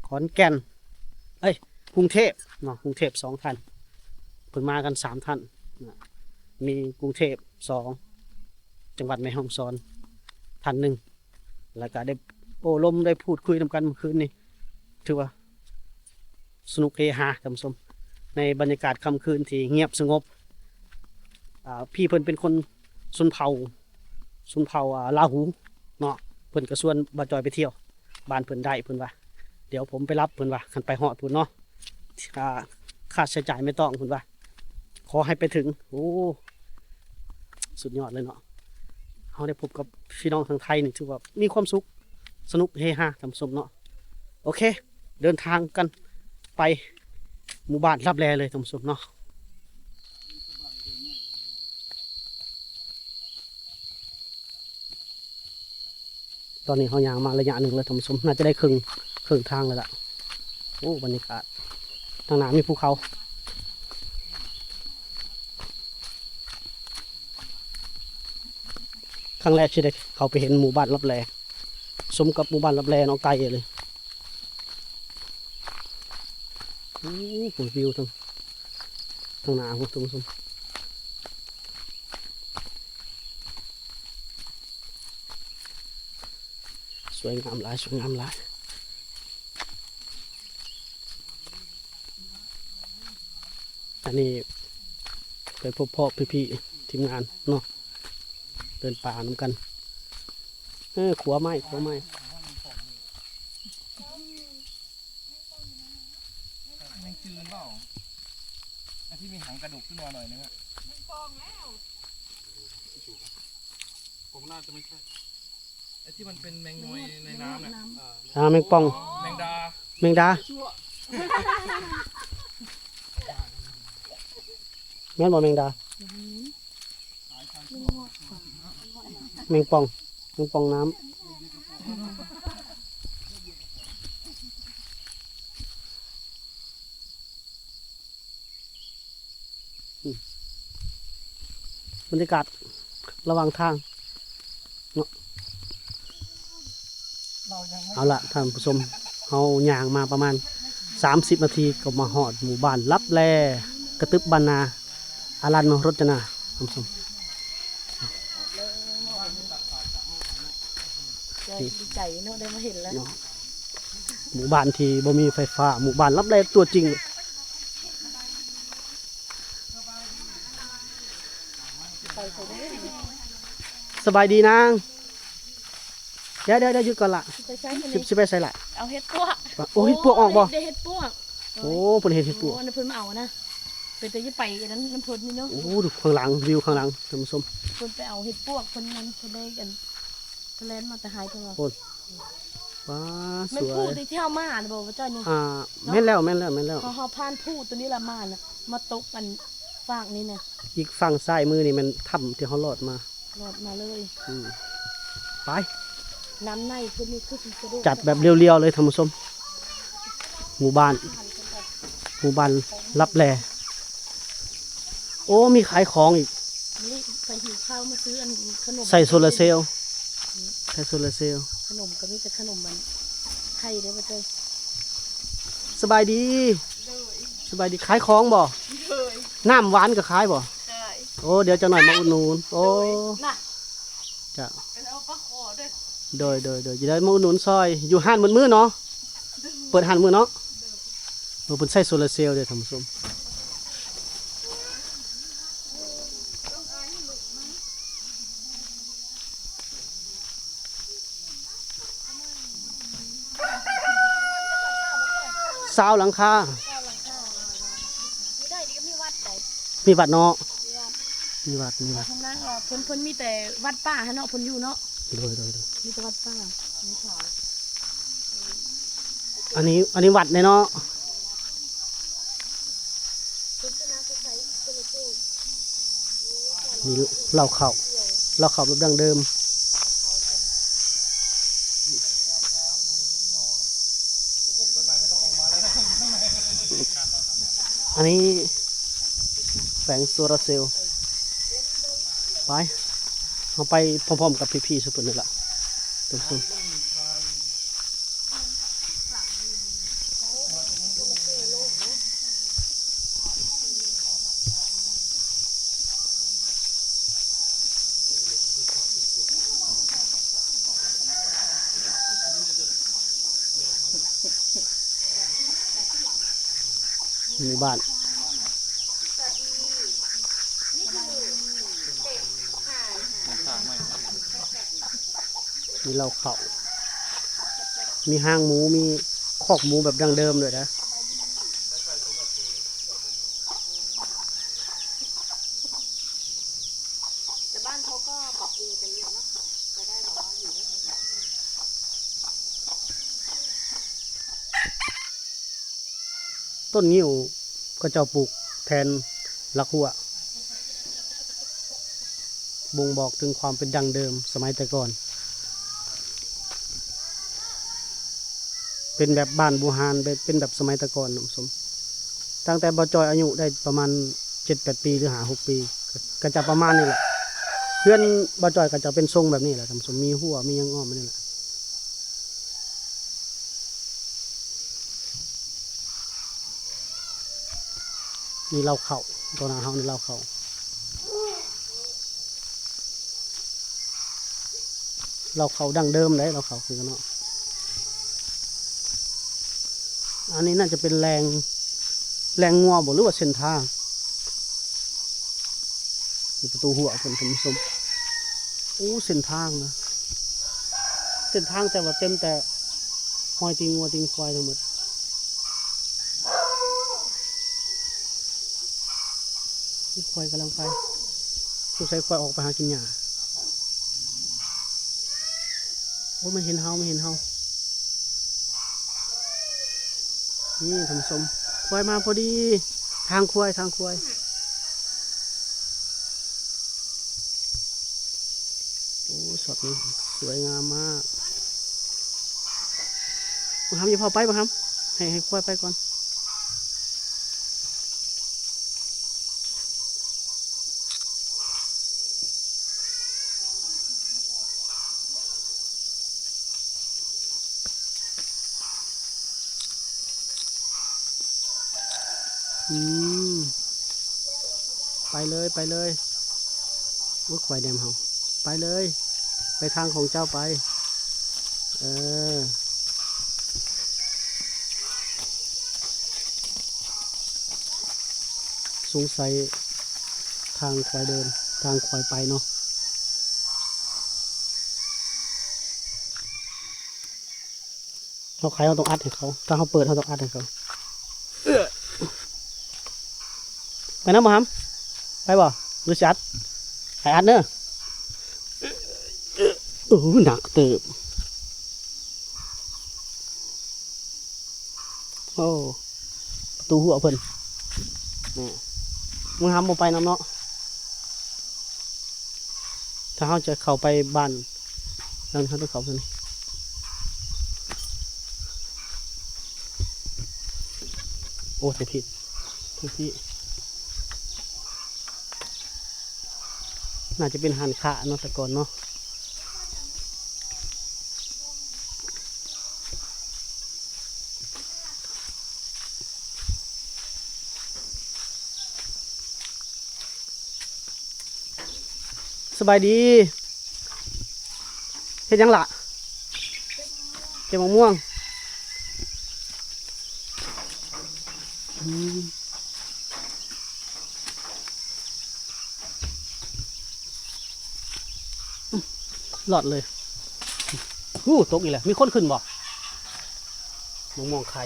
ขอนแก่นกรุงเทพเนาะกรุงเทพ2 ท่านเพิ่นมากัน3 ท่านมีกรุงเทพ2จังหวัดแม่ฮ่องสอนท่านหนึ่งแล้วก็ได้โอ้ลมได้พูดคุยนำกันเมื่อคืนนี้ถือว่าสนุกเฮฮาท่านผู้ชมในบรรยากาศค่ำคืนที่เงียบสงบพี่เพิ่นเป็นคนชนเผ่าลาหูเนาะเพิ่นก็ชวนบ่าวจอยไปเที่ยวบ้านเพิ่นได้เพิ่นว่าเดี๋ยวผมไปรับเพิ่นว่าคันไปฮอดพุ่นเนาะค่าใช้จ่ายไม่ต้องเพิ่นว่าขอให้ไปถึงโอ้สุดยอดเลยเนาะเขาได้พบกับพี่น้องทางไทยนี่ถือว่ามีความสุขสนุกเฮฮาท่านผู้ชมเนาะโอเคเดินทางกันไปหมู่บ้านลับแลเลยท่านผู้ชมเนาะตอนนี้เขาย่างมาระยะหนึ่งแล้วท่านผู้ชมน่าจะได้ครึ่งทางเลยล่ะโอ้บรรยากาศทางหน้ามีภูเขาครั้งแรกที่ได้เขาไปเห็นหมู่บ้านลับแลสมกับหมู่บ้านลับแลน้องไก่เลยโอ้โหวิวทางหน้าท่านผู้ชมสวยงามหลายอันนี้ไปพบพ่อพี่ทีมงานเนาะเดินป่าน้ำกันขัวไม้แมงจืนเปล่าไอ้ที่มีหางกระดูกขึ้นมาหน่อยนึงอะผมน่าจะไม่ใช่ไอ้ที่มันเป็นแมงนวยในน้ำน่ะแมงป่องแมงดาแมงแม่นบ่แมงดาแมงป่องน้ำบรรยากาศระหว่างทางเอาละท่านผู้ชมเอาย่างมาประมาณ30 นาทีก็มาหอดหมู่บ้านลับแลกระตึบบานนาอารันรจนาท่านผู้ชมดีใจเนาะได้มาเห็นแล้วหมู่บ้านที่บ่มีไฟฟ้าหมู่บ้านลับแลตัวจริงสบายดีนางเดี๋ยวหยุดก่อนละสิไปใส่ละเอาเห็ดปวกโอ้เห็ดปวกออกบ่ได้เห็ดปวกโอ้เพิ่นเห็ดปวกเพิ่นมาเอานะเป็นแต่ยี่ไปอันนั้นน้ำเพิ่นนี่เนาะโอ้ดูข้างหลังวิวข้างหลังท่านผู้ชมเพิ่นไปเอาเห็ดปวกเพิ่นได้กันเพิ่นเล่นมาแต่หายเพิ่นว่าว้าสวยมันพูดที่เฮามาน่ะบ่ว่าจ้อยนี่แม่นแล้วเฮาผ่านพูดตัวนี้ละมาน่ะมาตกกันฝากนี้เนี่ยอีกฝั่งซ้ายมือนี่มันถ้ำที่เฮาลอดมาเลยไปน้ำในคือมีคือสิกระโดดจัดแบบเรียวๆเลยท่านผู้ชมหมู่บ้านลับแลโอ้มีขายของอีกนี่ไปหิวข้าวมาซื้ออันขนมใส่โซลาเซลล์ขนมก็มีแต่ขนมมันไข่ได้บ่เจ้ยสบายดีขายของบ่น้ำหวานก็ขายบ่ โอ้เดี๋ยวจะหน่อยมาอุดหนุนโอ้ น่ะ จะ เอาปลาขอด้วย โดยจะได้มาอุดหนุนซอยอยู่ห้านมือเนาะเปิดห้านมือเนาะเปิดใส่โซลาร์เซลล์เด้อท่านผู้ชมซาวหลังคา ไม่ได้ดิก็มีวัดใด มีวัดเนาะ มีวัด มีวัด ข้างล่างเราเพิ่นมีแต่วัดป่าฮะเนาะเพิ่นอยู่เนาะ โดย มีแต่วัดป่ามีขาว อันนี้วัดเนี่ยเนาะนี่เหล้าเข่าแบบดั้งเดิมอันนี้แฝงโซลาร์เซลล์ไปเอาไปพร้อมๆกับพี่ๆสุดนี่แหละทุกคนหมู่บ้านมีเหล้าเข่ามีห้างหมูมีคอกหมูแบบดั้งเดิมด้วยนะแต่บ้านเขาก็ปรับปรุงกันเยอะเนาะจะได้แบบว่าอยู่ได้สบาย ต้นงิ้วก็เจ้าปลูกแทนลักหัวบ่งบอกถึงความเป็นดั้งเดิมสมัยแต่ก่อน เป็นแบบบ้านบูฮานเป็นแบบสมัยแต่ก่อนนะสมตั้งแต่บอจอยอายุได้ประมาณ7-8 ปีหรือ6 ปีก็จะประมาณนี้แหละเพื่อนบอจอยก็จะเป็นทรงแบบนี้แหละทำสมมีหัวมียังอ้อมนี่แหละนี่เราเข่าตัวนาเฮานี่เราเข่าดั้งเดิมเลยเราเข่าคือกันเนาะอันนี้น่าจะเป็นแรงงัวบ่หรือว่าเส้นทางมีประตูหัวคนผมสมโอ้เส้นทางนะเส้นทางแต่ว่าเต็มแต่หอยตีงัวตีควายทั้งหมดควายกำลังไปผู้ใช้ควายออกไปหากินหญ้าโอ้ไม่เห็นเฮานี่ท่านผู้ชมควายมาพอดีทางควายโอ้ช็อตนี้สวยงามมากมาทำอย่าพอไปมาทำให้ควายไปก่อนไปเลยโอ้ควายแดมเฮาไปเลยไปทางของเจ้าไปสงสัยทางควายเดินทางควายไปเนาะเขาขายเราต้องอัดให้เขาถ้าเขาเปิดเราต้องอัดให้เขาไปนะมอฮัมไปบ่หรือชัดขายอัดเนอะหนักเติบโอ้ประตูหัวเพิ่นนี่มึงทำบ่ไปน้ำเนาะถ้าเขาจะเข้าไปบ้านนั่นเขาต้องเข้าไปนี่โอ้แต่ผิดทุกที่น่าจะเป็นหันขาเนาะแต่ก่อนเนาะ สบายดีเฮ็ดหยังล่ะเก็บมะม่วงอืมหลอดเลยตกอีกแล้วมีคนขึ้นบ่มะม่วงไข่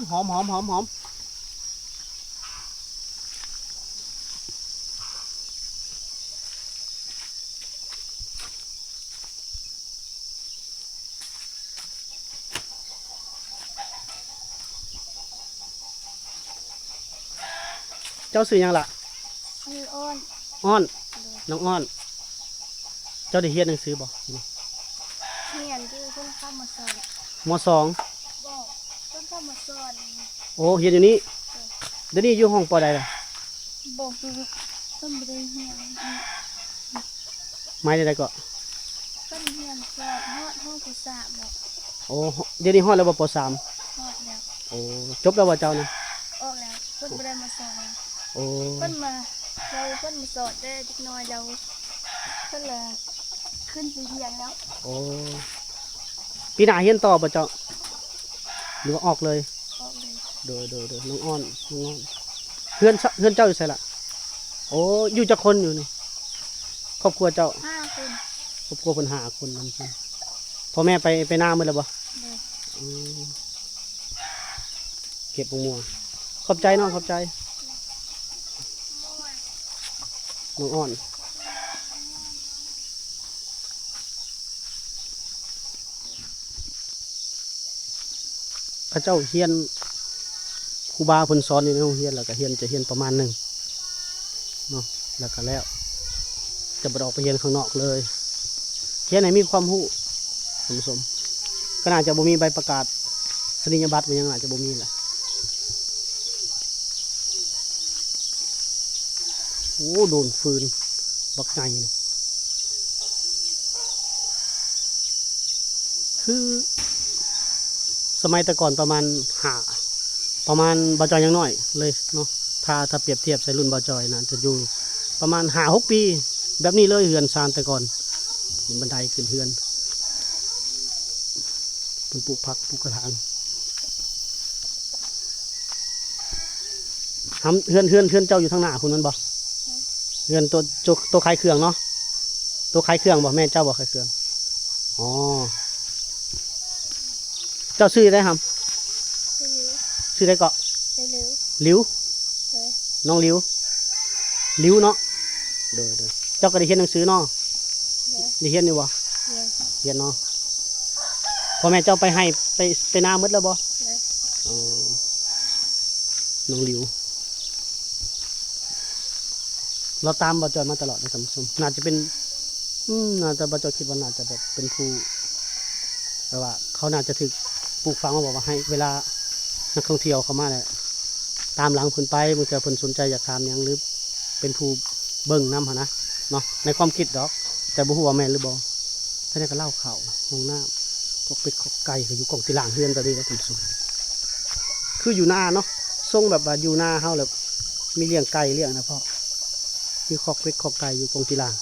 หอมหอมหอมหอมเจ้าซื้อหยังล่ะ คืออ้อน อ้อนน้องอ้อนเจ้าได้เรียนหนังสือบ่ เขียนคือคนเข้ามาสอน มสอง บอกคนเข้ามาสอน โอ้เรียนอยู่นี้เดี๋ยวนี้อยู่ห้องปอใดล่ะ บอกคือต้นบริเฮียน ไม้ใดๆก็ ต้นเฮียนสอนฮอดห้องกุศลบอก โอ้เดี๋ยวนี้ฮอดแล้วบ่ปสาม ฮอดแล้ว โอ้จบแล้วบ่เจ้านะ ออกแล้วเพิ่นบ่ได้มาสอนแล้ว โอ้ เพิ่นมาสอนได้เล็กน้อยเราเพิ่นละขึ้นไปเรียนแล้ว โอ้ปีหน้าเรียนต่อบ่เจ้าหรือว่าออกเลย ออกเลย โดยน้องอ้อนเพื่อนเจ้าอยู่ไสล่ะโอ้อยู่จักคนอยู่นี่ครอบครัวเจ้า 5 คน ครอบครัวเพิ่น5 คนนั่นคือพ่อแม่ไปนาหมดแล้วบ่ เลย อืมเก็บมะม่วงขอบใจน้องขอบใจน้องอ้อนพระเจ้าเฮียนครูบาเพิ่นสอนอยู่ในโรงเรียนแล้วก็เฮียนจะเฮียนประมาณหนึ่งเนาะแล้วก็แล้วจะบ่ได้ออกไปเฮียนข้างนอกเลยเฮียนไหนมีความรู้สมสมก็น่าจะบ่มีใบประกาศนียบัตรมันยังอาจจะบ่มีแหละโอ้โดนฟืนบักไงนี่คือสมัยแต่ก่อนประมาณบาจอยยังน้อยเลยเนาะถ้าเปรียบเทียบใส่รุ่นบาจอยนะจะอยู่ประมาณ5-6 ปีแบบนี้เลยเฮือนซานแต่ก่อนมีบันไดขึ้นเฮือนเป็นปลูกผักปลูกกระถางเฮือนเจ้าอยู่ทางหน้าคุณนั่นบ่เฮือนตัวขายเครื่องเนาะตัวขายเครื่องบ่แม่เจ้าบ่ขายเครื่องอ๋อเจ้าซื้อได้ครับ เร็ว ซื้อได้เกาะ เร็ว หลิว เลย น้องหลิวเนาะเด้อเจ้าก็ได้เรียนหนังสือเนาะ เลย ได้เรียนอยู่บ่ เรียน เรียนเนาะพ่อแม่เจ้าไปนาหมดแล้วบ่ เลย อ๋อน้องหลิวเราตามบาจอยมาตลอดในสัมสมน่าจะเป็นน่าจะบาจอยคิดว่าน่าจะแบบเป็นครูแต่ว่าเขาน่าจะถึกปลูกฝังมาบอกว่าให้เวลานักท่องเที่ยวเข้ามาแหละตามหลังเพิ่นไปบางทีเพิ่นสนใจอยากถามหยังหรือเป็นผู้เบิ่งนำหนนะเนาะในความคิดดอก แต่บ่ฮู้ว่าแม่นหรือบ่ท่านนก็เล่าข่าวห้องน้ำก็เป็ดขอกไก่ก็อยู่กองที่หลังเฮือนตอนนี้แล้วคุณผู้ชมคืออยู่หน้าเนาะทรงแบบว่าอยู่หน้าเฮาแล้วมีเลี้ยงไก่เลี้ยงนะพ่อมีขอกเป็ดขอกไก่อยู่กองที่หลัง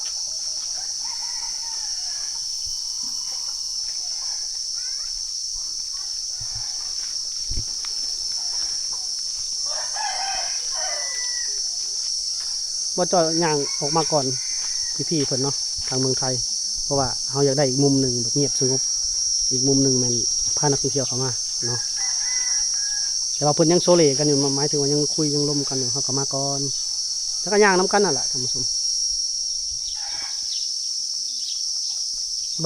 ว่าจะย่างออกมาก่อนพี่ๆเพิ่นเนาะทางเมืองไทยเพราะว่าเราอยากได้อีกมุมหนึ่งแบบเงียบสงบอีกมุมหนึ่งมันพานักท่องเที่ยวเข้ามาเนาะแต่ว่าเพิ่นยังโซเลกันอยู่หมายถึงว่ายังคุยยังล้มกันอยู่เขาเข้ามาก่อนแล้วก็ย่างน้ำกันนั่นแหละท่านผู้ชม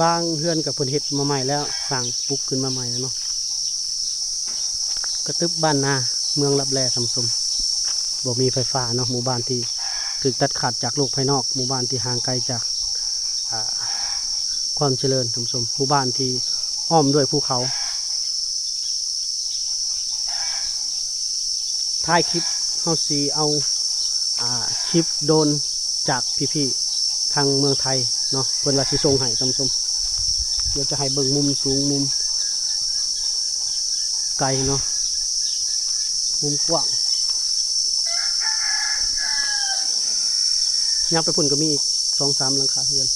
บางเฮือนกับเพิ่นเฮ็ดมาใหม่แล้วสร้างปลูกขึ้นมาใหม่แล้วเนาะกระตึบบ้านนาเมืองลับแลท่านผู้ชมบ่มีไฟฟ้าเนาะหมู่บ้านที่ถูกตัดขาดจากโลกภายนอกหมู่บ้านที่ห่างไกลจากความเจริญท่านผู้ชมหมู่บ้านที่อ้อมด้วยภูเขาท้ายคลิปเฮาสีเอาคลิปโดนจากพี่ๆทางเมืองไทยเนาะเพิ่นว่าสิส่งให้ท่านผู้ชมเดี๋ยวจะให้เบิ่งมุมสูงมุมไกลเนาะมุมกว้างยับไปพุ่นก็มีอีก 2-3หลังคาเรือน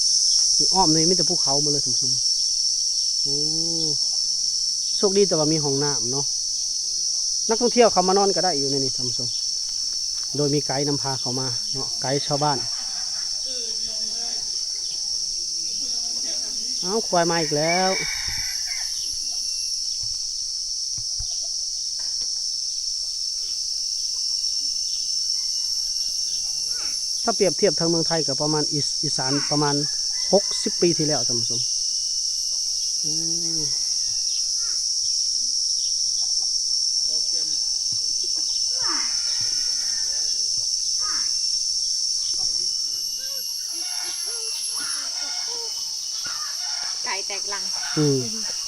นี่อ้อมนี่มีแต่ภูเขาหมาเลยท่านผู้ชมโอ้โชคดีแต่ว่ามีห้องน้ำเนาะนักท่องเที่ยวเขามานอนก็ได้อยู่ในนี้ท่านผู้ชมโดยมีไกด์นำพาเขามาเนาะไกด์ชาวบ้านเอาควายมาอีกแล้วถ้าเปรียบเทียบทางเมืองไทยกับประมาณอีสานประมาณ60 ปีที่แล้วท่านผู้ชมไก่แตกลัง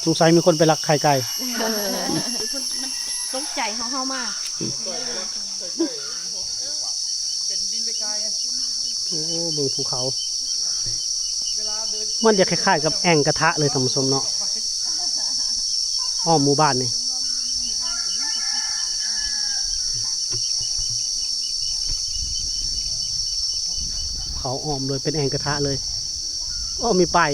สงสัยมีคนไปลักไข่ไก่ คนมันตกใจเฮามาก โอ้เบิ่งภูเขามันจะคล้ายๆกับแอ่งกระทะเลยท่านผู้ชมเนาะอ้อมหมู่บ้านนี่เขาอ้อมเลยเป็นแอ่งกระทะเลยอ้อมีป้าย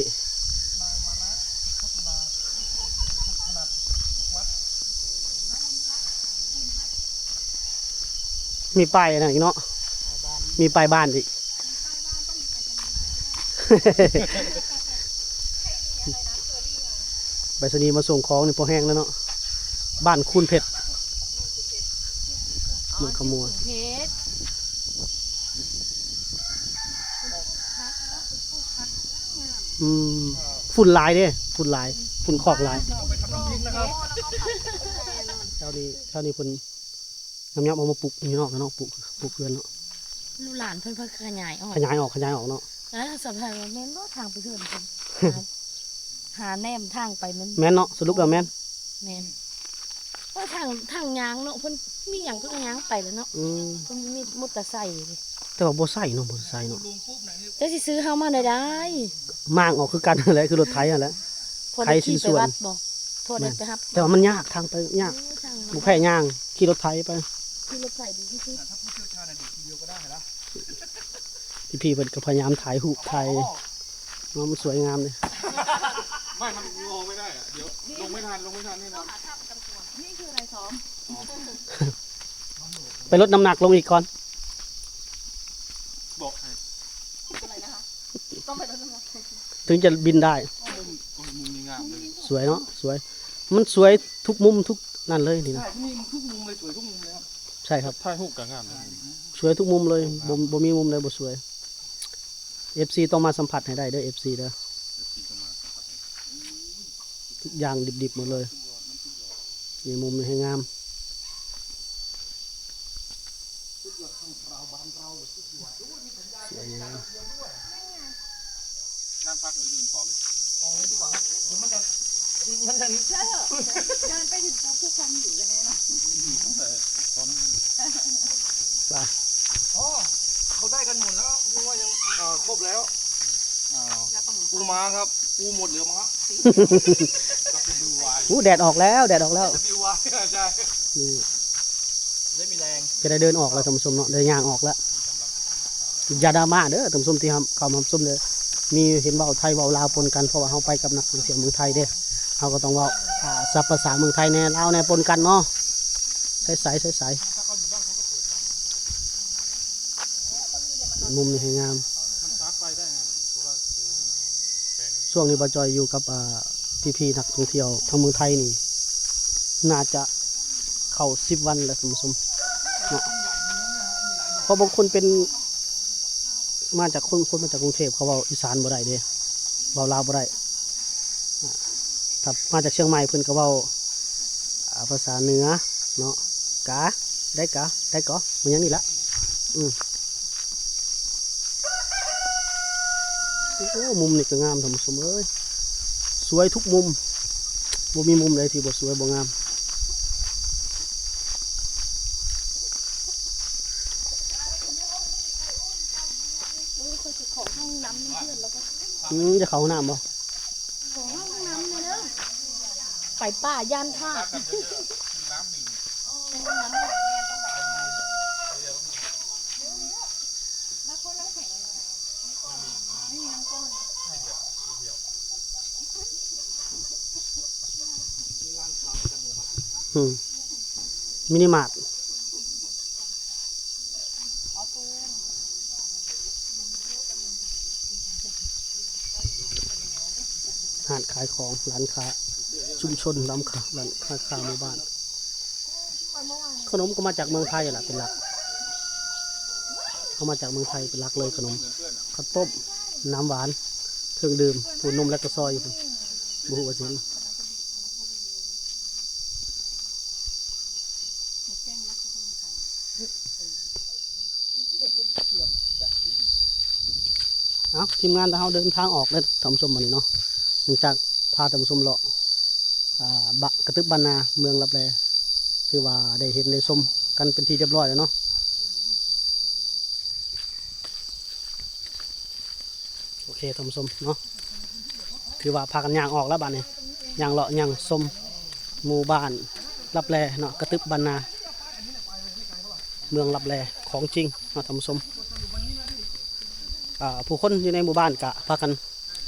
มีป้ายอะไรอีกเนาะมีป้ายบ้านอีก ไปรษณีย์มาส่งของนี่พอแห้งแล้วเนาะบ้านคุณเพชรเมืองขมัว เพชร ฝุ่นลายเด้ฝุ่นลายฝุ่นขอกลาย เอาไปทำน้ำพริกนะครับ เช้านี้เพิ่นน้ำยับเอามาปลูกนี่เนาะเนาะปลูกเรือนเนาะ ลูกหลานเพิ่นขยายออก ขยายออกเนาะ แล้วสัมผัสว่าแม่นบ่ทางไปเพิ่นเพิ่นหาแนมทางไปมัน แม่นเนาะสรุปแล้วแม่น แม่นว่าทางยางเนาะเพิ่นมีหยังเพิ่นก็ยางไปแล้วเนาะเพิ่นมีมอเตอร์ไซค์ แต่ว่าบ่ใส่เนาะบ่ใส่เนาะ จะสิซื้อเฮามาได้ได้ มางออกคือกันนั่นแหละคือรถไถนั่นแหละ พอ ใคร ได้ ชิ้ ขี่ น ไป ส่วน วัดบ่โทษได้ไปรับ แต่ว่ามันยากทางไปยาก ทาง บุแพ้ย่างขี่รถไถไป ที่รถไฟดีที่สุด ถ้าผู้เชี่ยวชาญดีทีเดียวก็ได้นะ พี่ๆเพิ่นก็พยายามถ่ายรูปถ่ายเนาะมันสวยงามเลย ไม่มันงอไม่ได้อะเดี๋ยวลงไม่ทันนี่นะ นี่คืออะไรซ้อม ไปลดน้ำหนักลงอีกก่อน บอกให้ อะไรนะคะต้องไปรถน้ำหนัก ถึงจะบินได้ มุมนี้งามเลย สวยเนาะสวย มันสวยทุกมุมทุกนั่นเลยนี่นะ ใช่นี่ทุกมุมเลยสวยทุกมุมเลยครับ ใช่ครับ ถ่ายรูปกับงามเลย สวยทุกมุมเลยบ่มีมุมใดบ่สวย FC ต้องมาสัมผัสให้ได้เด้อ FC เด้อทุกอย่างดิบๆหมดเลยนี่มุมนี้ให้งามสวยงาม นั่งพักหรือเดินต่อเลย เดินไปถึงปุ๊บทุกคนอยู่กันแน่นอน ตั้งแต่ตอนนั้น ไป อ๋อเขาได้กันหมดแล้วรู้ว่ายังครบแล้วปูม้าครับปูหมดเหลือมั้งก็ไปดูวาย อู้แดดออกแล้วจะดูวายใช่ นี่ ได้มีแรง จะได้เดินออกแล้วท่านผู้ชมเนาะได้ย่างออกแล้วอย่าดราม่าเด้อท่านผู้ชมที่เข้ามาชมเลยมีเห็นเว้าไทยเว้าลาวปนกันเพราะว่าเฮาไปกับนักท่องเที่ยวเมืองไทยเด้เฮาก็ต้องเว้าศัพท์ภาษาเมืองไทยแน่ลาวแน่ปนกันเนาะใสมุมนี้ให้งาม มันชาร์จไฟได้ไงเพราะว่า ช่วงนี้บ่จอยอยู่กับพี่ๆนักท่องเที่ยวทางเมืองไทยนี่น่าจะเข้า10 วันแล้วท่านผู้ชมเนาะเพราะบางคนเป็นมาจากคนมาจากกรุงเทพเขาเว้าอีสานบ่ได้เด้เว้าลาวบ่ได้ถ้ามาจากเชียงใหม่เพิ่นก็เว้าภาษาเหนือเนาะกะได้กะมันยังนี่ละโอ้มุมนี่ก็งามท่านผู้ชมเอ้ยสวยทุกมุมบ่มีมุมใดที่บ่สวยบ่งามของห้องน้ำเพื่อนแล้วก็ จะเข้าห้องน้ำบ่ ของห้องน้ำเลยเด้อไปป่าย่านท่า มินิมาร์ทร้านขายของร้านค้าชุมชนร้านค้าหมู่บ้านขนมก็มาจากเมืองไทยแหละเป็นหลักเขามาจากเมืองไทยเป็นหลักเลยขนมข้าวต้มน้ำหวานเครื่องดื่มปูนมและก็ซอยอยู่บุหัวสินทีมงานเราเดินทางออกแล้วทำสมบัติเนาะหลังจากพาทำสมเลาะกระตึบบานนาเมืองลับแลคือว่าได้เห็นได้ชมกันเป็นที่เรียบร้อยแล้วเนาะโอเคทำสมเนาะคือว่าพากันย่างออกแล้วบ้านนี้ย่างเลาะย่างสมหมู่บ้านลับแลเนาะกระตึบบานนาเมืองลับแลของจริงเนาะทำสมผู้คนอยู่ในหมู่บ้านกะพากัน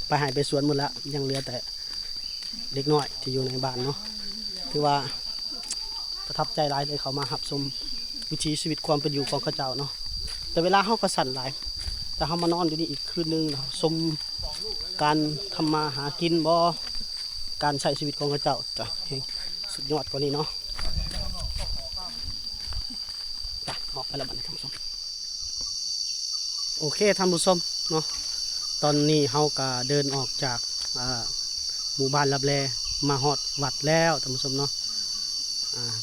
ไปหายไปสวนหมดแล้วยังเหลือแต่เด็กน้อยที่อยู่ในบ้านเนาะถือว่าประทับใจหลายเลยเขามาหับชมวิถีชีวิตความเป็นอยู่ของข้าเจ้าเนาะแต่เวลาเขาก็สั่นหลายแต่เขามานอนอยู่นี่อีกคืนนึงเนาะชมการทำมาหากินบ่การใช้ชีวิตของข้าเจ้าจะสุดยอดกว่านี้เนาะไปออกไปแล้วบัดนี้ท่านผู้ชมโอเคท่านผู้ชมเนาะตอนนี้เฮาก็เดินออกจากหมู่บ้านลับแลมาฮอดวัดแล้วท่านผู้ชมเนาะ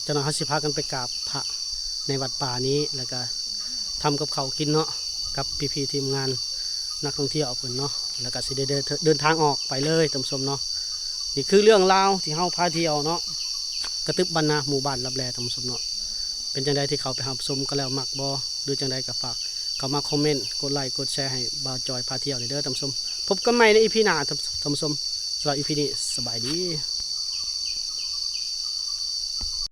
เจ้าหน้าที่สิพากันไปกราบพระในวัดป่านี้แล้วก็ทำกับเขากินเนาะกับพี่ๆทีมงานนักท่องเที่ยวเพิ่นเนาะแล้วก็สิได้เดินทางออกไปเลยท่านผู้ชมเนาะนี่คือเรื่องราวที่เฮาพาเที่ยวเนาะกระตึบบรรณาหมู่บ้านลับแลท่านผู้ชมเนาะเป็นจังไดที่เขาไปรับชมก็แล้วมักบ่หรือจังไดก็ฝากเข้ามาคอมเมนต์กดไลค์กดแชร์ให้บ่าวจอยพาเที่ยวเด้อท่านผู้ชมพบกันใหม่ใน EP หน้าท่านผู้ชมสำหรับ EP นี้สบายดี